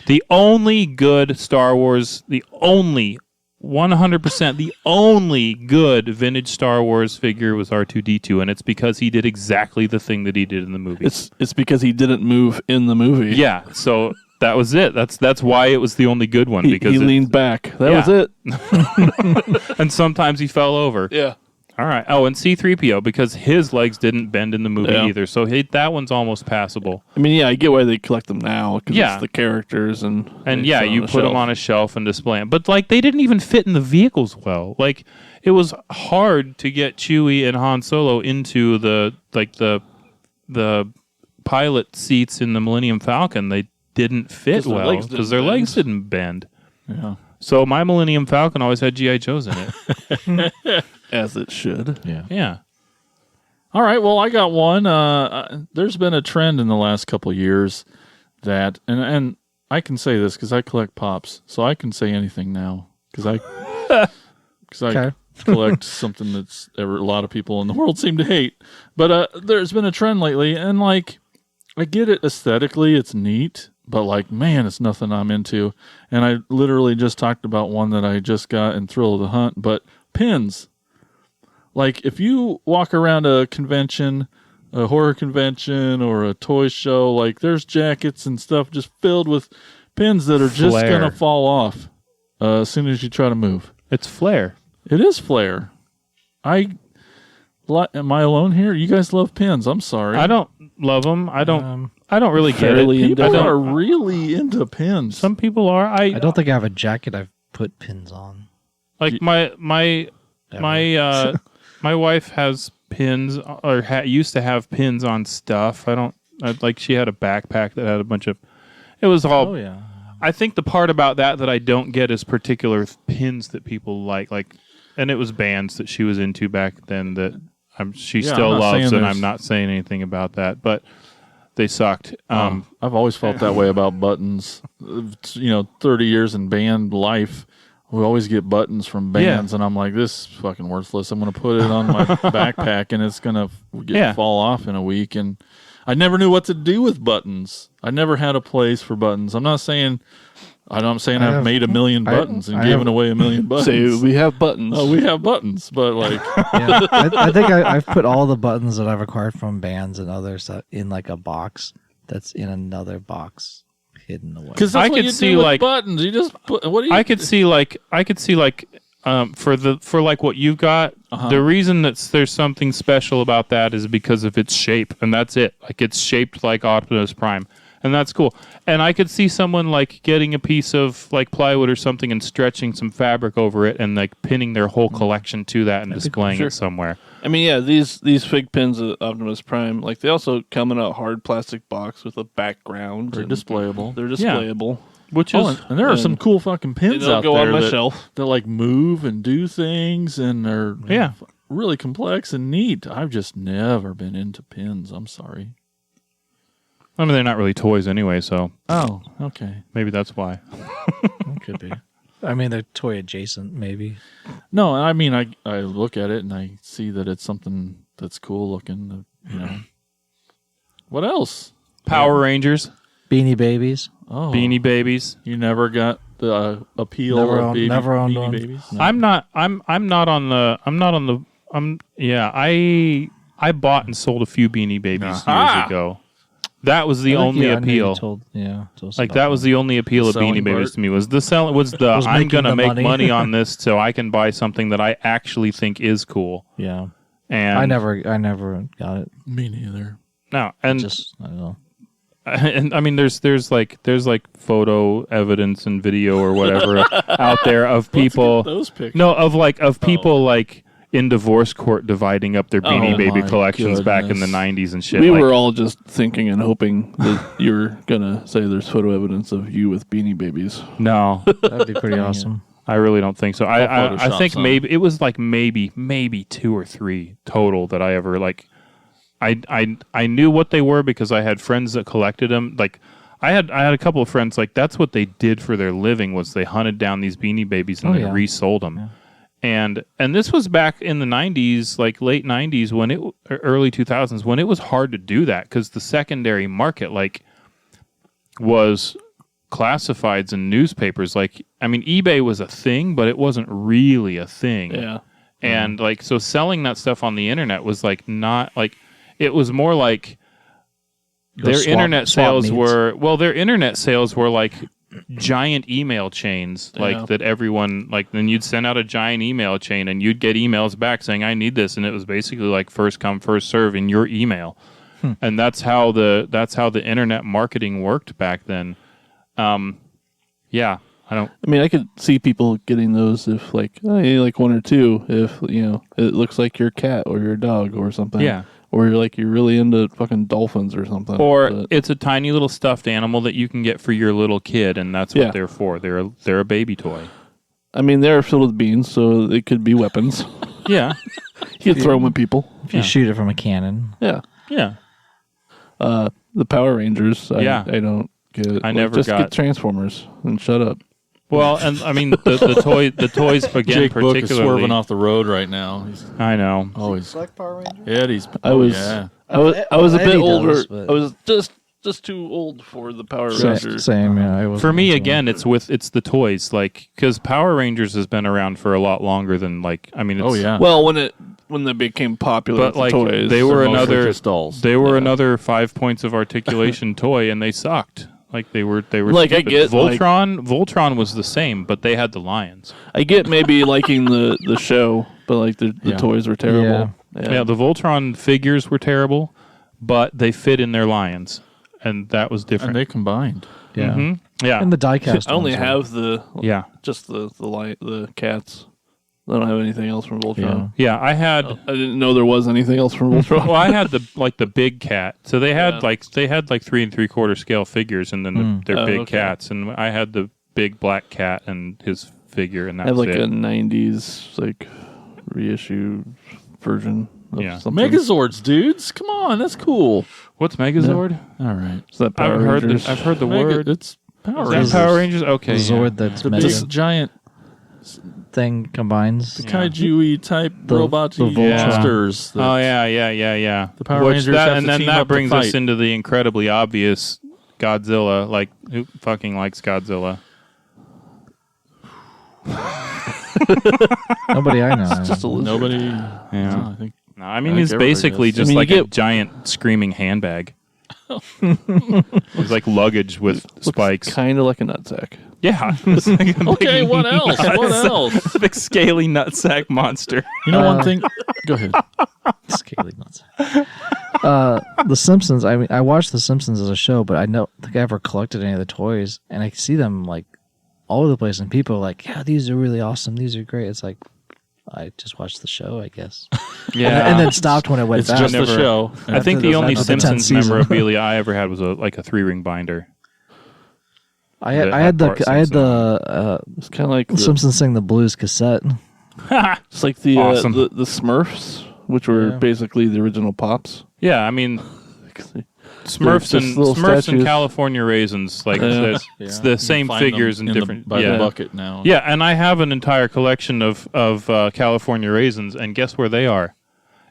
The only good Star Wars, the only 100%, the only good vintage Star Wars figure was R2-D2, and it's because he did exactly the thing that he did in the movie.
It's because he didn't move in the movie.
Yeah, so that was it. That's why it was the only good one
He
because
leaned back. That
Yeah.
was it.
and sometimes he fell over.
Yeah.
All right. Oh, and C-3PO because his legs didn't bend in the movie
Yeah.
either, so that one's almost passable.
I mean, yeah, I get why they collect them now. Because
Yeah.
it's the characters and
Yeah, you put them on a shelf and display them. But like they didn't even fit in the vehicles well. Like it was hard to get Chewie and Han Solo into the pilot seats in the Millennium Falcon, they didn't fit
'Cause their
well
legs didn't
because their
bend.
legs didn't bend.
Yeah.
So my Millennium Falcon always had G.I. Joes in it.
As it should.
Yeah.
Yeah.
All right. Well, I got one. There's been a trend in the last couple of years that, and I can say this because I collect pops, so I can say anything now because I
Okay.
collect something that's a lot of people in the world seem to hate. But there's been a trend lately, and like I get it aesthetically, it's neat, but like man, it's nothing I'm into. And I literally just talked about one that I just got in Thrill of the Hunt, but pins. Like if you walk around a convention, a horror convention or a toy show, like there's jackets and stuff just filled with pins that are just
Flair.
gonna fall off as soon as you try to move.
It's flair.
It is flair. Am I alone here? You guys love pins. I'm sorry.
I don't love them. I don't really get it.
fairly
People
I don't-
are really into pins.
Some people are.
I don't think I have a jacket I've put pins on.
Like my wife has pins or used to have pins on stuff. Like she had a backpack that had a bunch of. It was all.
Oh yeah.
I think the part about that I don't get is particular pins that people like, and it was bands that she was into back then that she still
I'm not
loves,
saying
and
there's-
I'm not saying anything about that, but they sucked.
I've always felt that way about buttons. 30 years in band life, we always get buttons from bands, and I'm like, this is fucking worthless. I'm going to put it on my backpack, and it's going to fall off in a week. And I never knew what to do with buttons. I never had a place for buttons. I'm not saying I've made a million buttons and given away a million buttons.
Say we have buttons.
Oh, we have buttons, but like,
Yeah. I think I've put all the buttons that I've acquired from bands and others in like a box that's in another box hidden away.
because
I
that's what
could
you
see,
do with
like-
buttons. You just put. What do you?
I could see like for like what you've got, the reason that there's something special about that is because of its shape, and that's it. Like it's shaped like Optimus Prime, and that's cool. And I could see someone like getting a piece of like plywood or something and stretching some fabric over it and like pinning their whole collection to that and displaying it somewhere.
I mean, yeah, these fig pins of Optimus Prime, like they also come in a hard plastic box with a background.
They're
and
displayable.
They're displayable.
Which
Oh,
is
and there are some cool fucking pins
They'll
out
go
there
on my
that,
shelf.
that like move and do things and they're
Yeah.
really complex and neat. I've just never been into pins. I'm sorry.
I mean, they're not really toys anyway, so
Oh, okay.
maybe that's why.
Could be. I mean, they're toy adjacent, maybe.
No, I mean, I look at it and I see that it's something that's cool looking. What else?
Power Rangers,
Beanie Babies.
Oh,
Beanie Babies.
You never got the appeal
Never
of
owned-
baby,
never owned
Beanie
one.
Babies? No.
I'm not on the. I bought and sold a few Beanie Babies
Aha!
years ago. That was the
I think,
only
yeah, I know you
appeal.
told us
Like
about
that was the only appeal
The
of
selling
Beanie Babies
part?
to me was the
Was
I'm
making
gonna
the
make
money.
money on this so I can buy something that I actually think is cool.
Yeah.
And
I never got it.
Me neither.
no, and
I don't know.
and I mean there's like photo evidence and video or whatever out there of people.
Those pictures.
No, of people like in divorce court dividing up their Beanie
Oh
Baby
my
collections back in the
goodness.
90s and shit.
We
like,
were all just thinking and hoping that you were gonna say there's photo evidence of you with Beanie Babies.
no,
That'd be pretty awesome.
I really don't think so. I
Photoshop
think
some.
maybe it was like maybe 2 or 3 total that I ever like. I knew what they were because I had friends that collected them. Like I had a couple of friends like that's what they did for their living was they hunted down these Beanie Babies and
Oh,
they
yeah.
resold them. And this was back in the 90s, like late 90s when or early 2000s when it was hard to do that because the secondary market like was classifieds and newspapers. Like I mean eBay was a thing, but it wasn't really a thing.
Yeah.
And like so selling that stuff on the internet was like not like it was more like their
swap-
internet
swap
sales
meets.
their internet sales were like giant email chains like
Yeah.
that everyone like then you'd send out a giant email chain and you'd get emails back saying I need this and it was basically like first come first serve in your email. And that's how the internet marketing worked back then. Yeah, I
I mean, I could see people getting those if like you need like 1 or 2 if it looks like your cat or your dog or something.
Yeah.
or you're really into fucking dolphins or something.
Or
But-
it's a tiny little stuffed animal that you can get for your little kid, and that's what
Yeah.
they're for. They're a baby toy.
I mean, they're filled with beans, so they could be weapons.
Yeah,
You could throw them at people.
If you shoot it from a cannon.
Yeah.
yeah.
The Power Rangers, I don't get.
I never
just
got-
get Transformers and shut up.
Well, and I mean the toys again
Jake Book is
particularly.
swerving off the road right now. He's
I know.
always
Like Power Rangers?
Eddie's.
I was
Yeah.
I was a bit
Eddie
older.
does, but-
I was just too old for the Power
Same,
Rangers.
same, yeah. I wasn't
For me,
into
again, it's the toys, like because Power Rangers has been around for a lot longer than like I mean. It's,
Oh yeah.
Well, when they became popular,
but
with
like
the toys,
they were
They're mostly
another
just dolls.
they were another 5 points of articulation toy, and they sucked. Like they were
Like, I
stupid.
get, like-
Voltron was the same, but they had the lions.
I get maybe liking the show, but like the
Yeah.
toys were terrible.
Yeah, the Voltron figures were terrible, but they fit in their lions, and that was
and
different.
they combined.
Yeah.
Mhm. Yeah,
And the diecast.
I only
ones are-
have
yeah,
just the cats. I don't have anything else from Voltron.
yeah. I had.
I didn't know there was anything else from Voltron.
Well, I had the big cat. So they had like 3 3/4 scale figures, and then their
Oh,
big
okay.
cats, and I had the big black cat and his figure, and
I
that's
have like
it.
a '90s like reissue version of
Yeah.
something.
Megazords, dudes. Come on, that's cool.
What's Megazord?
All right.
Is that Power Rangers?
I've heard the
Mega-
word.
It's Power
Is
Rangers.
that Power Rangers? Okay,
The
yeah.
Zord that's
The
mega
big giant
thing combines.
Yeah.
kaiju-y type
The-
robot
the Voltron.
monsters. that-
Oh yeah.
The Power
Which
Rangers have
and
to
then
team
that
up to
brings us
fight.
into the incredibly obvious Godzilla. Like, who fucking likes Godzilla?
Nobody I know.
Just a lizard.
Nobody.
Yeah.
No, I think
No, I mean
I
he's
think everybody
basically
does.
just
I mean,
like
you
a
get-
giant screaming handbag. It's like luggage with spikes.
Kind of like a nutsack.
Yeah. It's like a
Okay,
big
what else? What else?
big scaly nutsack monster.
You know one thing? Go ahead.
Scaly nuts. The Simpsons. I mean, I watched The Simpsons as a show, but I don't think I ever collected any of the toys, and I see them like all over the place, and people are like, "Yeah, these are really awesome. These are great." It's like I just watched the show, I guess,
Yeah.
and then stopped when it went
It's
back.
just the
never-
show.
I think the
After
only
the 10th
Simpsons
season.
memorabilia I ever had was a 3-ring binder.
I had
Bart
the
It's kind of like the,
Simpsons Sing the Blues cassette.
it's like the
Awesome.
the Smurfs, which were
Yeah.
basically the original Pops.
Yeah, I mean Smurfs
just
and
little
Smurfs and
statues.
California raisins, like
Yeah.
it's the same
Find
figures
them
in
the-
different.
by
yeah.
the bucket now.
Yeah, and I have an entire collection of California raisins, and guess where they are?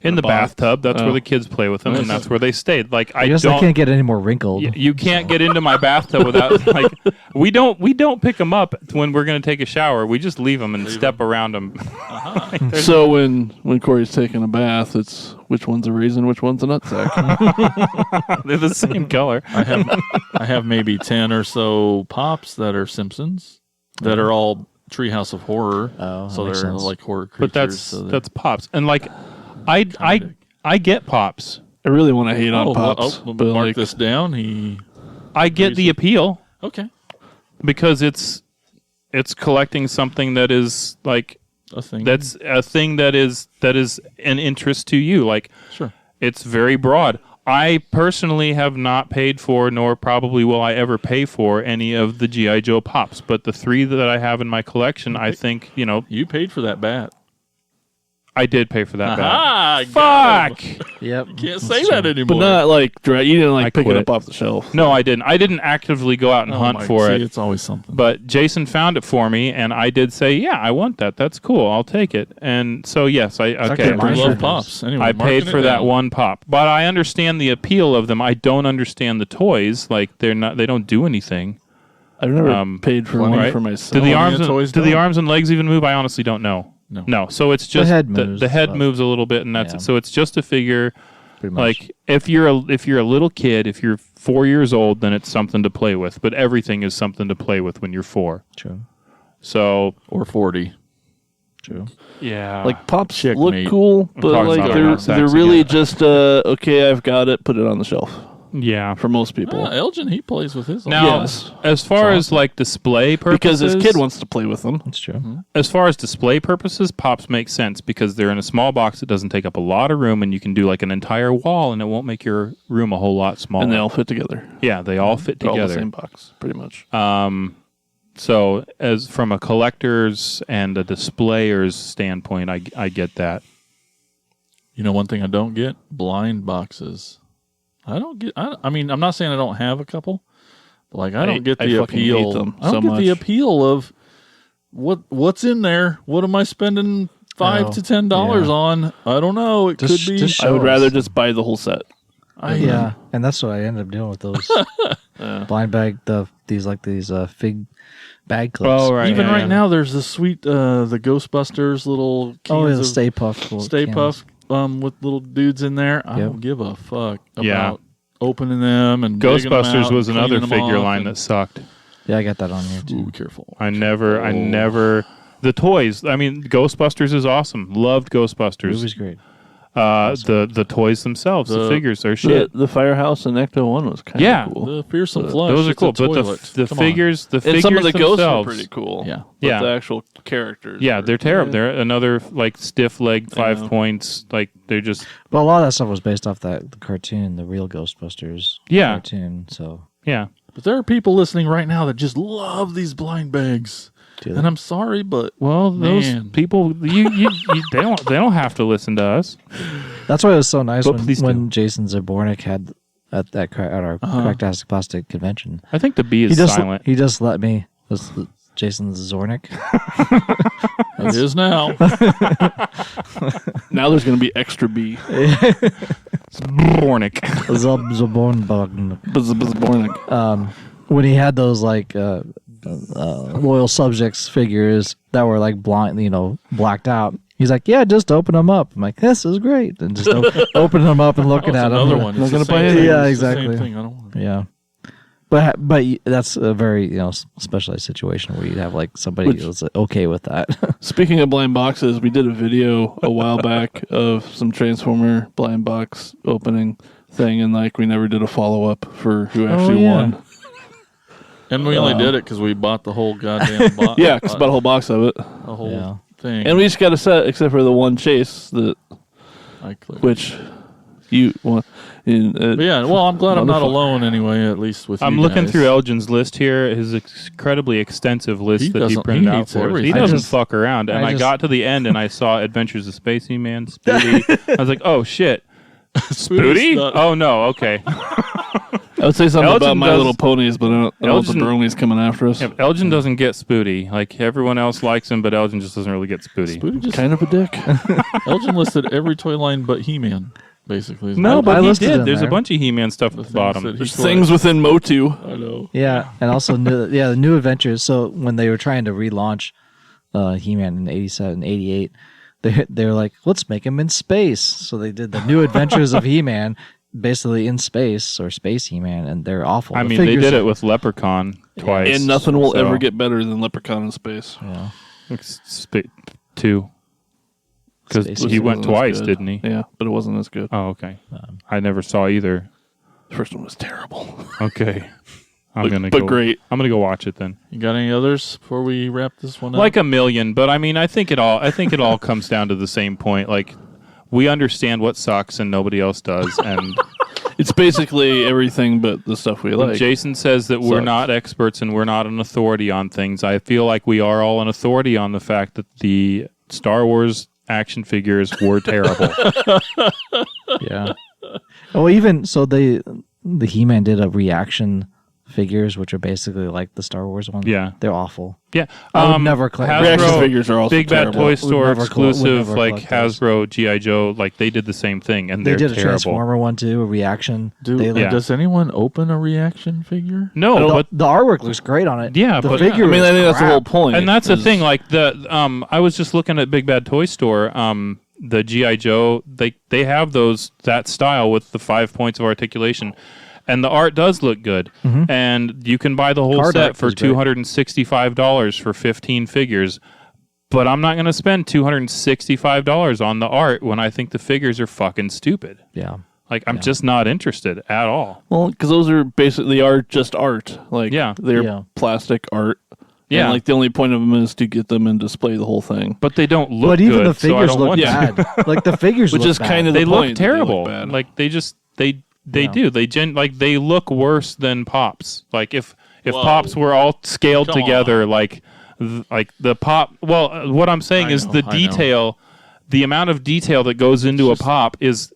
In the
box.
bathtub. That's
Oh.
where the kids play with them, and that's where they stayed. Like
I guess they
don't.
can't get any more wrinkled.
You can't get into my bathtub without like we don't pick them up when we're going to take a shower. We just leave them and step around them.
So when Corey's taking a bath, it's which one's a raisin, which one's a nutsack.
They're the same color.
I have maybe 10 or so Pops that are Simpsons that are all Treehouse of Horror.
Oh,
so
that makes
they're
sense.
like horror creatures.
But that's
so they're-
that's Pops, and like I get Pops.
I really want to hate on
oh,
Pops,
well,
but
mark
like
this down. He
I get the appeal
okay.
because it's collecting something that is like
A thing.
that's a thing that is an interest to you. Like
Sure.
it's very broad. I personally have not paid for, nor probably will I ever pay for, any of the G.I. Joe Pops. But the 3 that I have in my collection, I think,
You paid for that bat.
I did pay for that bat.
Ah, got him.
Fuck!
Yep.
Can't say that anymore.
but not like you didn't like
I
pick it
quit.
up off the shelf.
No, I didn't. I didn't actively go out and
Oh
hunt
my-
for
see,
it.
It's always something.
But Jason found it for me, and I did say, yeah, I want that. That's cool. I'll take it. And so, yes, I
Okay,
I
mine
love
sure
Pops. Anyway,
I
marking
paid
it
for that
down.
one pop. But I understand the appeal of them. I don't understand the toys. Like they don't do anything.
I've never paid for
plenty,
one
right?
for
Do
myself.
the
Oh,
arms
yeah, toys
do the
don't.
arms and legs even move? I honestly don't know.
No.
So it's just
head moves,
the head
but-
moves a little bit, and that's
Yeah.
it. So it's just a figure.
Pretty much.
Like if you're a little kid, if you're 4 years old, then it's something to play with. But everything is something to play with when you're 4.
True.
So
Or 40.
True.
yeah,
Like Pops
Checkmate.
look cool, but
Pops
like
not
they're
about sex
really
again.
just okay. I've got it. Put it on the shelf.
Yeah.
for most people.
Elgin, he plays with his.
Now,
Yes.
as far as like display
Because
purposes,
his kid wants to play with them.
That's true.
as far as display purposes, Pops make sense because they're in a small box that doesn't take up a lot of room, and you can do like an entire wall, and it won't make your room a whole lot smaller.
And they all fit together.
yeah, they all fit
They're all the
together.
same box, pretty much.
So, as from a collector's and a displayer's standpoint, I get that.
You know, one thing I don't get: blind boxes. I don't get. I mean, I'm not saying I don't have a couple, but like I don't get
I
the
fucking hate
appeal.
them
I don't
so
get the
much.
appeal of what's in there. What am I spending $5 to $10 on? I don't know. It
Just-
could be.
just
I would
show us.
rather just buy the whole set.
Yeah, and that's what I ended up doing with those blind bag. These fig bag clips.
Oh, right.
Even
yeah,
right
yeah.
now, there's the sweet the Ghostbusters little cans
Oh, yeah, the
of
Stay Puft.
Stay Puft with little dudes in there. I
Yep.
don't give a fuck
Yeah.
about opening them and digging them
Ghostbusters
out
was
and
another
cleaning them
figure
off
line
and-
that sucked.
Yeah, I got that on here too.
Ooh, careful.
I never. The toys. I mean, Ghostbusters is awesome. Loved Ghostbusters.
It was great.
The toys themselves, the
The-
figures are shit.
The Firehouse and Ecto 1 was kind of
Yeah.
cool.
The fearsome flush.
Those are
it's a
cool, but
toilet.
the
Come on.
figures, the
and
figures
some of the ghosts were
themselves,
pretty cool.
Yeah.
But
Yeah.
the actual characters.
yeah,
were-
they're terrible. They're another like stiff leg, 5
know.
points. Like they're just
But a lot of that stuff was based off the cartoon, the real Ghostbusters cartoon. So,
yeah.
But there are people listening right now that just love these blind bags.
do
And I'm sorry, but
Well, those
Man.
people, you they don't have to listen to us.
that's why it was so nice
But please
when Jason Zabornik had at our Cracktastic Plastic convention.
I think the B is
He just
silent.
he just let me. This Jason Zornick.
it is now.
Now there's going to be extra B.
Bornick.
Zabornik.
Bornick.
When he had those loyal subjects figures that were like blind, blacked out. He's like, yeah, just open them up. I'm like, this is great, and just open them up and looking at them.
Another one.
Not
It's the
gonna buy
same
anything.
thing.
Yeah,
It's the same
exactly.
thing. I don't want it.
Yeah, but that's a very specialized situation where you'd have like somebody who's okay with that.
Speaking of blind boxes, we did a video a while back of some Transformer blind box opening thing, and we never did a follow up for who actually
yeah.
won.
And we only did it because we bought the whole goddamn box.
Yeah, because bought a whole box of it,
the whole
Yeah.
thing.
and we just got a set except for the one chase
I cleared.
which you want.
But yeah, well, I'm glad I'm not
Motherfucker.
alone anyway, at least with
I'm
you
looking
guys.
through Elgin's list here, his incredibly extensive list
He
that he
doesn't-
printed
he
out
hates
for us. He
everything.
doesn't
I just-
fuck around. And
I
I
just-
got to the end and I saw Adventures of Spacey Man, Spooty. I was like, oh shit. Spooty?
not-
Oh no, okay.
I would say something
Elgin
about My
does-
Little Ponies, but I don't know if the
Elgin-
bronies coming after us.
Yeah, Elgin doesn't get Spooty. Like everyone else likes him, but Elgin just doesn't really get Spooty.
Spooty just
Kind of a dick.
Elgin listed every toy line but He-Man, basically.
No,
I
but he
listed
did.
him
There's a
there.
bunch of He-Man stuff at the
things
bottom.
that he-
There's things within Motu.
I know.
Yeah, and also the new adventures. So when they were trying to relaunch He-Man in 87, 88, they were like, let's make him in space. So they did the new adventures of He-Man, basically in space or Space He-Man, and they're awful.
I
The
mean, they
figures
did
are-
it with Leprechaun twice.
And nothing will
so-
ever get better than Leprechaun in space.
Yeah.
Two. Because
Space
he
He
went
Wasn't as
twice,
good.
didn't he?
Yeah, but it wasn't as good.
Oh, okay. I never saw either.
The first one was terrible.
Okay. I'm
But-
gonna
but
go,
great.
I'm gonna go watch it then.
You got any others before we wrap this one up?
Like a million, but I mean, I think it all comes down to the same point. Like, we understand what sucks and nobody else does, and
It's basically everything but the stuff we
when
like.
Jason says that we're
Sucks.
not experts and we're not an authority on things, I feel like we are all an authority on the fact that the Star Wars action figures were terrible.
Yeah. Oh, even so, the He-Man did a reaction figures, which are basically like the Star Wars ones.
Yeah.
They're awful.
Yeah,
I would never claim-
Reaction
Hasbro,
figures are also
Big Bad
terrible.
Toy
Would
Store
never would
exclusive,
never
like
collect those.
Hasbro, GI Joe, like they did the same thing, and
They
they're
did a
terrible.
Transformer one too, a reaction.
Yeah. Does anyone open a reaction figure?
No, but
The artwork looks great on it.
Yeah,
the
but-
figure.
I mean, I think that's the
crap.
whole point.
and that's the
is-
thing. Like I was just looking at Big Bad Toy Store. The GI Joe, they have that style with the 5 points of articulation, and the art does look good. And you can buy the whole
Card
set
art
for
is great.
$265 for 15 figures. But I'm not going to spend $265 on the art when I think the figures are fucking stupid.
Yeah.
Like, I'm just not interested at all.
Well, because those are basically just art. Like, they're plastic art.
Yeah.
And, like, the only point of them is to get them and display the whole thing.
But they don't look
But even
good,
the figures
so I don't
look
want to.
bad. Like the figures
Which
look
is
bad.
kind of the
They
point.
look terrible.
They look bad.
Like, they do. They look worse than Pops. Like, if Pops were all scaled
Come
together, like the Pop. Well, what I'm saying is the detail, the amount of detail that goes into a Pop is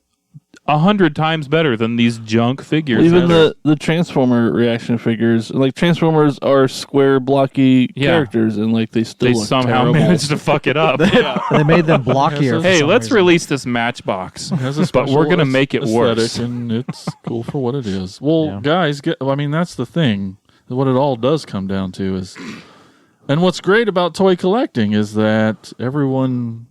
100 times better than these junk figures.
Well, even the Transformer reaction figures, like Transformers are square, blocky characters, and like they look
somehow
terrible.
managed to fuck it up.
They made them blockier.
Hey,
for some
let's
reason.
release this Matchbox,
It has a
but we're gonna
special
make it
aesthetic,
worse.
and it's cool for what it is. Well, guys, I mean, that's the thing. What it all does come down to is, and what's great about toy collecting is that everyone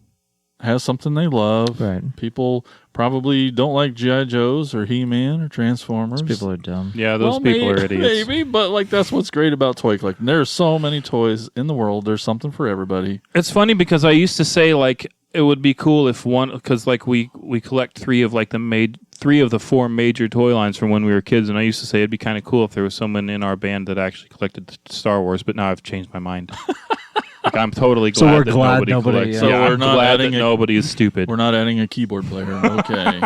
has something they love.
Right.
People probably don't like G.I. Joes or He-Man or Transformers.
People are dumb.
Yeah, those people are idiots.
Maybe, but like that's what's great about toy collecting. There's so many toys in the world. There's something for everybody.
It's funny because I used to say like it would be cool if because like we collect three of the four major toy lines from when we were kids, and I used to say it'd be kind of cool if there was someone in our band that actually collected Star Wars, but now I've changed my mind. Like, I'm totally glad
we're
that
glad
nobody collects.
yeah.
So
Yeah,
we're
I'm
not
glad that
adding
nobody is stupid.
We're not adding a keyboard player. Okay.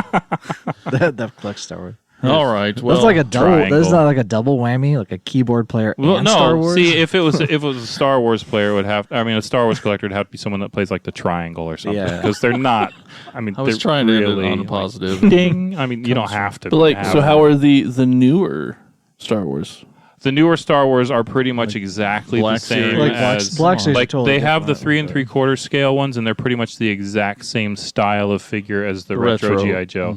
that collects Star Wars.
All right. Well,
That's like a double.
triangle.
That's not like a double whammy, like a keyboard player
Well,
and
no.
Star Wars.
See, if it was a Star Wars player, it would have. I mean, a Star Wars collector would have to be someone that plays like the triangle or something,
Yeah.
because they're not. I mean,
I was
they're
trying to end
really,
it on a
like,
positive.
ding. I mean, you don't have to.
But like,
have
so how
them.
are the newer Star Wars?
The newer Star Wars are pretty much exactly the
Black
same
Series.
Like
as
Black Series are
like
totally
they have the
different,
3 3/4 scale ones, and they're pretty much the exact same style of figure as the retro
Retro.
GI Joe.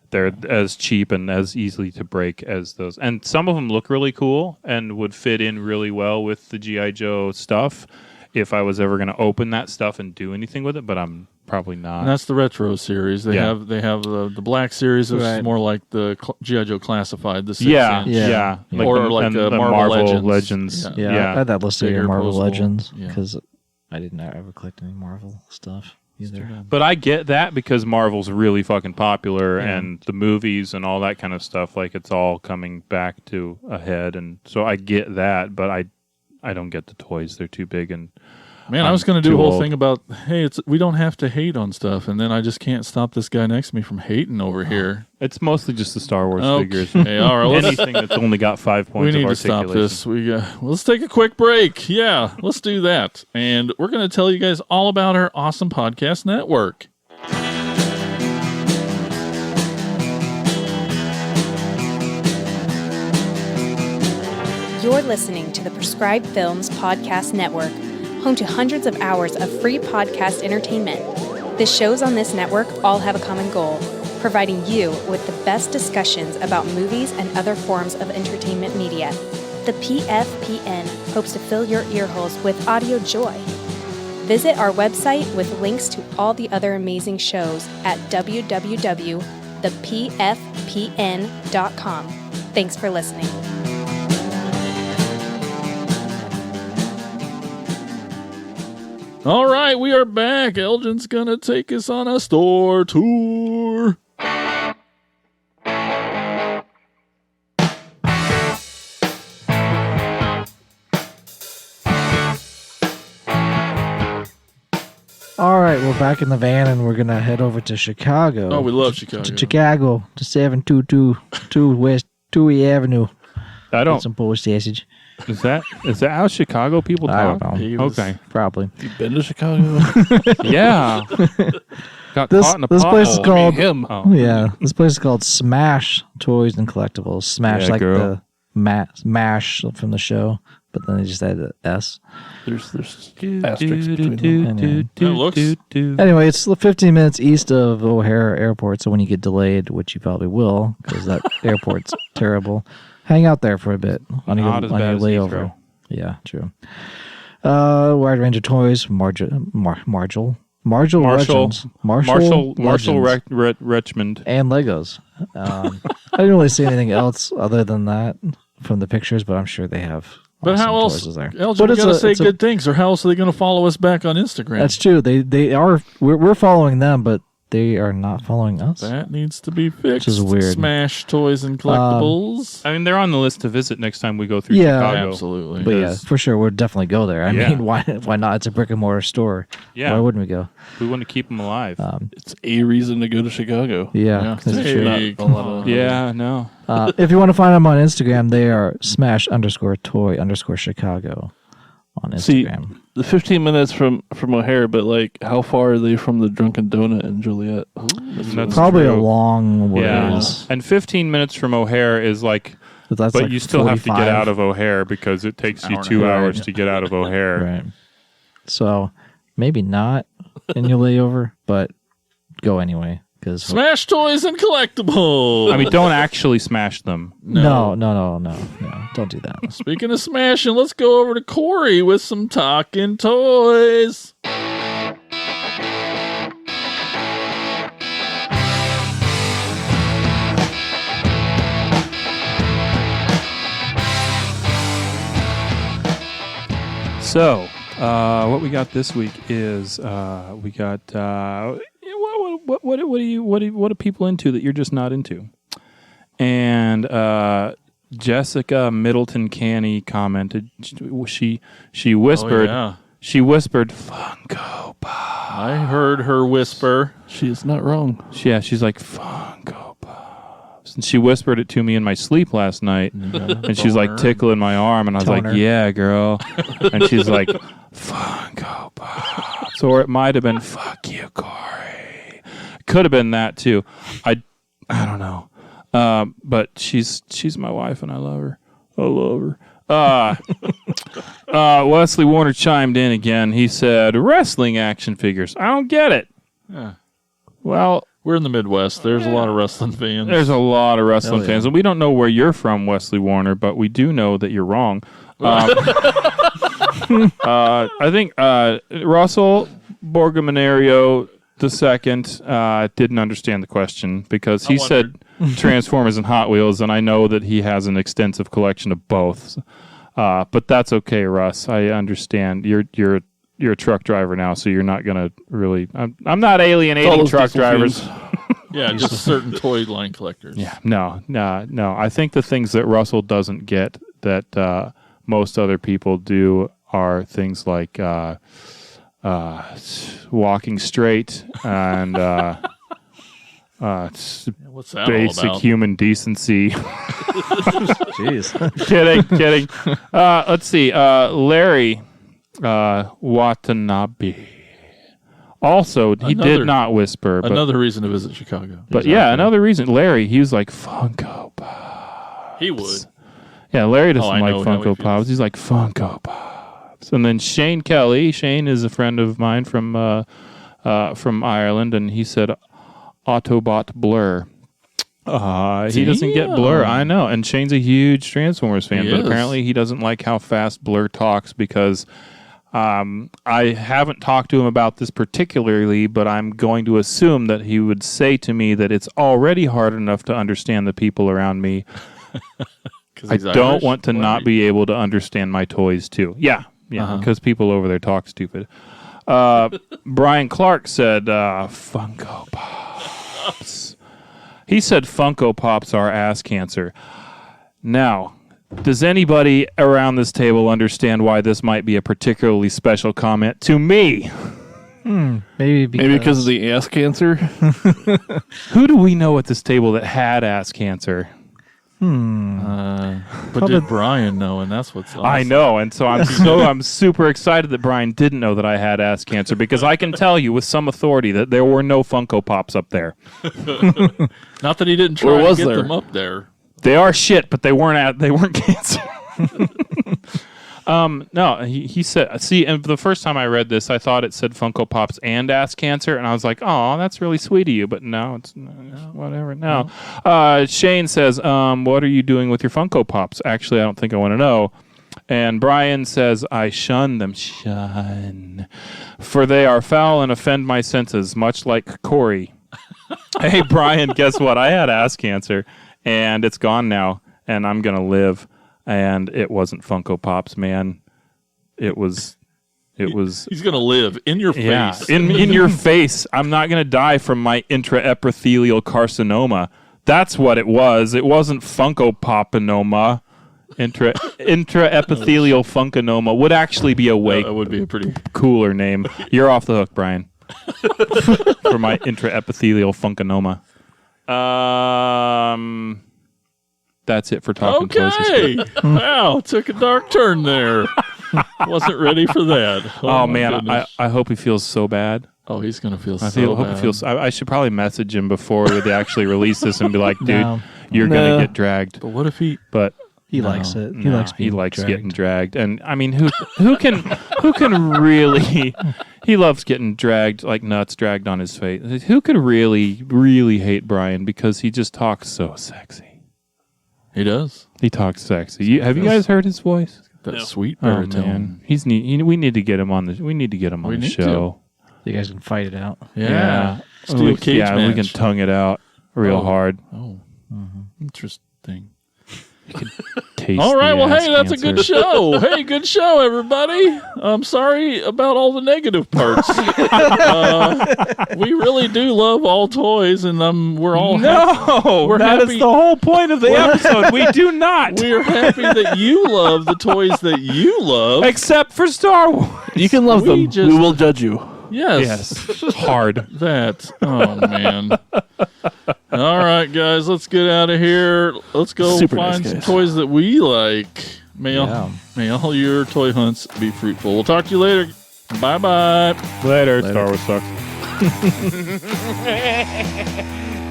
They're as cheap and as easily to break as those, and some of them look really cool and would fit in really well with the GI Joe stuff. If I was ever going to open that stuff and do anything with it, but I'm probably not.
And that's the retro series. They
Yeah.
have the Black Series, which is
Right.
more like the G.I. Joe Classified, the 6
yeah,
inch.
yeah,
Yeah.
Or
the,
like
and
a
the
Marvel
Legends.
Legends.
yeah,
yeah.
I had that listed
Bigger
in Marvel
posable.
Legends
Yeah.
because I didn't ever collect any Marvel stuff either.
But I get that because Marvel's really fucking popular, and the movies and all that kind of stuff, like it's all coming back to a head, and so I get that, but I don't get the toys. They're too big, and
Man, I
I'm
was going to do a
too
whole
old.
thing about, hey, we don't have to hate on stuff, and then I just can't stop this guy next to me from hating over here.
it's mostly just the Star Wars figures.
Okay, all right, let's,
Anything that's only got 5
we
points
need
of
to stop
articulation.
this. Let's take a quick break. Yeah, let's do that. And we're going to tell you guys all about our awesome podcast network.
You're listening to the Prescribed Films Podcast Network, home to hundreds of hours of free podcast entertainment. The shows on this network all have a common goal, providing you with the best discussions about movies and other forms of entertainment media. The PFPN hopes to fill your earholes with audio joy. Visit our website with links to all the other amazing shows at www.thepfpn.com. Thanks for listening.
All right, we are back. Elgin's going to take us on a store tour.
All right, we're back in the van and we're gonna head over to Chicago.
Oh, we love Chicago.
To Chicago, to 7222 West Dewey Avenue.
I
Get
don't.
some Polish sausage.
Is that how Chicago people
I
talk?
don't know.
He was-
Okay.
Probably.
You been to Chicago?
Yeah. Got
This-
caught in a
this place is
pothole.
called-
him.
Oh.
Yeah, this place is called Smash Toys and Collectibles. Smash
Yeah,
like
girl.
the mash from the show, but then they just added an S.
There's asterisks between them.
It looks-
Anyway, it's 15 minutes east of O'Hare Airport, so when you get delayed, which you probably will, because that airport's terrible, hang out there for a bit on
Not as
your
bad as
layover.
Heathrow.
Yeah, true. Wide range of toys, Marshall Legends.
Marshall
Legends.
Richmond.
And Legos. I didn't really see anything else other than that from the pictures, but I'm sure they have.
But
awesome
how else?
toys there.
Elgin,
But
we
it's
got to
a-
say
it's a-
good things, or how else are they going to follow us back on Instagram?
That's true. They are. We're following them, but they are not following us.
That needs to be fixed.
Which is weird.
Smash Toys and Collectibles.
I mean, they're on the list to visit next time we go through
Yeah.
Chicago.
Absolutely.
But yeah, for sure, we'll definitely go there. I
Yeah.
mean, why not? It's a brick and mortar store.
Yeah.
Why wouldn't we go?
We want to keep them alive.
It's a reason to go to Chicago.
Yeah, that's true.
Hey, come on.
yeah, no.
If you want to find them on Instagram, they are smash_toy_Chicago on
See,
Instagram.
the 15 minutes from O'Hare, but like, how far are they from the Drunken Donut in Joliet?
That's
Probably a
true.
long
Yeah.
ways.
And 15 minutes from O'Hare is like,
That's
but
like
you still have to get
45.
out of O'Hare because it takes you
Hour and a
2
half.
hours to get out of O'Hare.
Right. So maybe not in your layover, but go anyway. Because
Smash Toys and Collectibles.
I mean, don't actually smash them.
no, don't do that.
Speaking of smashing, let's go over to Corey with some talking toys.
So, what we got this week is we got what are people into that you're just not into? And Jessica Middleton Canny commented. She whispered.
Oh, yeah.
She whispered Funko Pop.
I heard her whisper.
She is not wrong.
Yeah, she's like Funko Pops, and she whispered it to me in my sleep last night. And she's like tickling my arm, and I was
Toner.
like, "Yeah, girl." And she's like, "Funko Pops," or it might have been "Fuck you, Corey." Could have been that too. I don't know. But she's my wife, and I love her. I love her. Wesley Warner chimed in again. He said, "Wrestling action figures. I don't get it."
Yeah.
Well,
We're in the Midwest. There's a lot of wrestling fans.
there's a lot of wrestling
Hell yeah.
fans, and we don't know where you're from, Wesley Warner, but we do know that you're wrong. I think Russell Borgomenario II didn't understand the question because he said Transformers and Hot Wheels, and I know that he has an extensive collection of both. But that's okay, Russ. I understand. You're a truck driver now, so you're not gonna really. I'm not
It's all
alienating
those
truck
diesel
drivers.
fumes.
Yeah, just certain toy line collectors.
Yeah, no. I think the things that Russell doesn't get that most other people do are things like walking straight and
What's that
basic
all about?
human decency.
Jeez.
kidding. Let's see. Larry Watanabe. Also, he
Another-
did not whisper. But,
Another reason to visit Chicago.
but yeah, another reason. Larry, he was like, Funko Pop.
He would.
Yeah, Larry doesn't
I
like
know how he
Funko
feels.
Pops. He's like Funko Pops. And then Shane Kelly. Shane is a friend of mine from Ireland, and he said Autobot Blur. He doesn't get Blur. I know. And Shane's a huge Transformers fan,
He
but
is.
apparently he doesn't like how fast Blur talks because I haven't talked to him about this particularly, but I'm going to assume that he would say to me that it's already hard enough to understand the people around me. I don't want to not be able to understand my toys too. Yeah, because people over there talk stupid. Brian Clark said Funko Pops. He said Funko Pops are ass cancer. Now, does anybody around this table understand why this might be a particularly special comment to me?
Maybe
Because of the ass cancer.
Who do we know at this table that had ass cancer?
But did Brian know? And that's what's awesome.
I know, and so I'm super excited that Brian didn't know that I had ass cancer because I can tell you with some authority that there were no Funko Pops up there.
Not that he didn't try
Or
to
was
get
there?
them up there.
They are shit, but they weren't cancer. No, he said. See, and the first time I read this, I thought it said Funko Pops and ass cancer, and I was like, "Oh, that's really sweet of you." But no, it's whatever. No, Shane says, "What are you doing with your Funko Pops?" Actually, I don't think I want to know. And Brian says, "I shun them, for they are foul and offend my senses, much like Corey." Hey, Brian, guess what? I had ass cancer, and it's gone now, and I'm gonna live. And it wasn't Funko Pops, man. It was It was.
He's gonna live in your
Yeah,
face.
in your face. I'm not going to die from my intraepithelial carcinoma. That's what it was. It wasn't Funko Popinoma. Intraepithelial Funkonoma would actually be a way
That would be a pretty.
cooler name. You're off the hook, Brian. For my intraepithelial Funkonoma. That's it for talking toys this week.
Okay. Wow, took a dark turn there. Wasn't ready for that.
Oh,
my
man,
goodness.
I hope he feels so bad.
Oh, he's gonna feel
I
so
hope
bad.
he feels. I should probably message him before they actually release this and be like, dude,
No.
you're
No.
gonna get dragged.
But what if he?
But
He likes it. He
no,
likes being dragged.
getting dragged. And I mean, who can really? He loves getting dragged like nuts, dragged on his face. Who could really hate Brian because he just talks so sexy?
He does
He talks sexy. Have you guys heard his voice?
that sweet
Oh
baritone.
man, we need to get him on the. We need to get him on
We
the
need
show.
You guys can fight it out.
Yeah. Steel
we,
cage match.
we can tongue it out real
Oh.
hard.
Oh, interesting.
Taste
All right.
the
Well,
ass
hey, that's a good
cancer.
show. Hey, good show, everybody. I'm sorry about all the negative parts. We really do love all toys, and we're all
No,
We're
that is
happy-
the whole point of the episode. We do not,
we're happy that you love the toys that you love.
except for Star Wars.
You can love
We
them.
just-
We will judge you.
Yes.
Hard.
That. Oh man. All right, guys, let's get out of here. Let's go
Super
find
nice
some
guys.
toys that we like. May all your toy hunts be fruitful. We'll talk to you later. Bye bye.
Later. Star Wars sucks.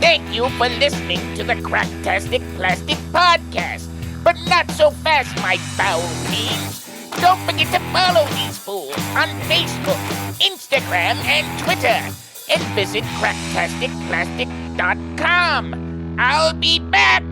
Thank you for listening to the Cracktastic Plastic Podcast. But not so fast, my foul fiends. Don't forget to follow these fools on Facebook, Instagram, and Twitter. And visit cracktasticplastic.com. I'll be back.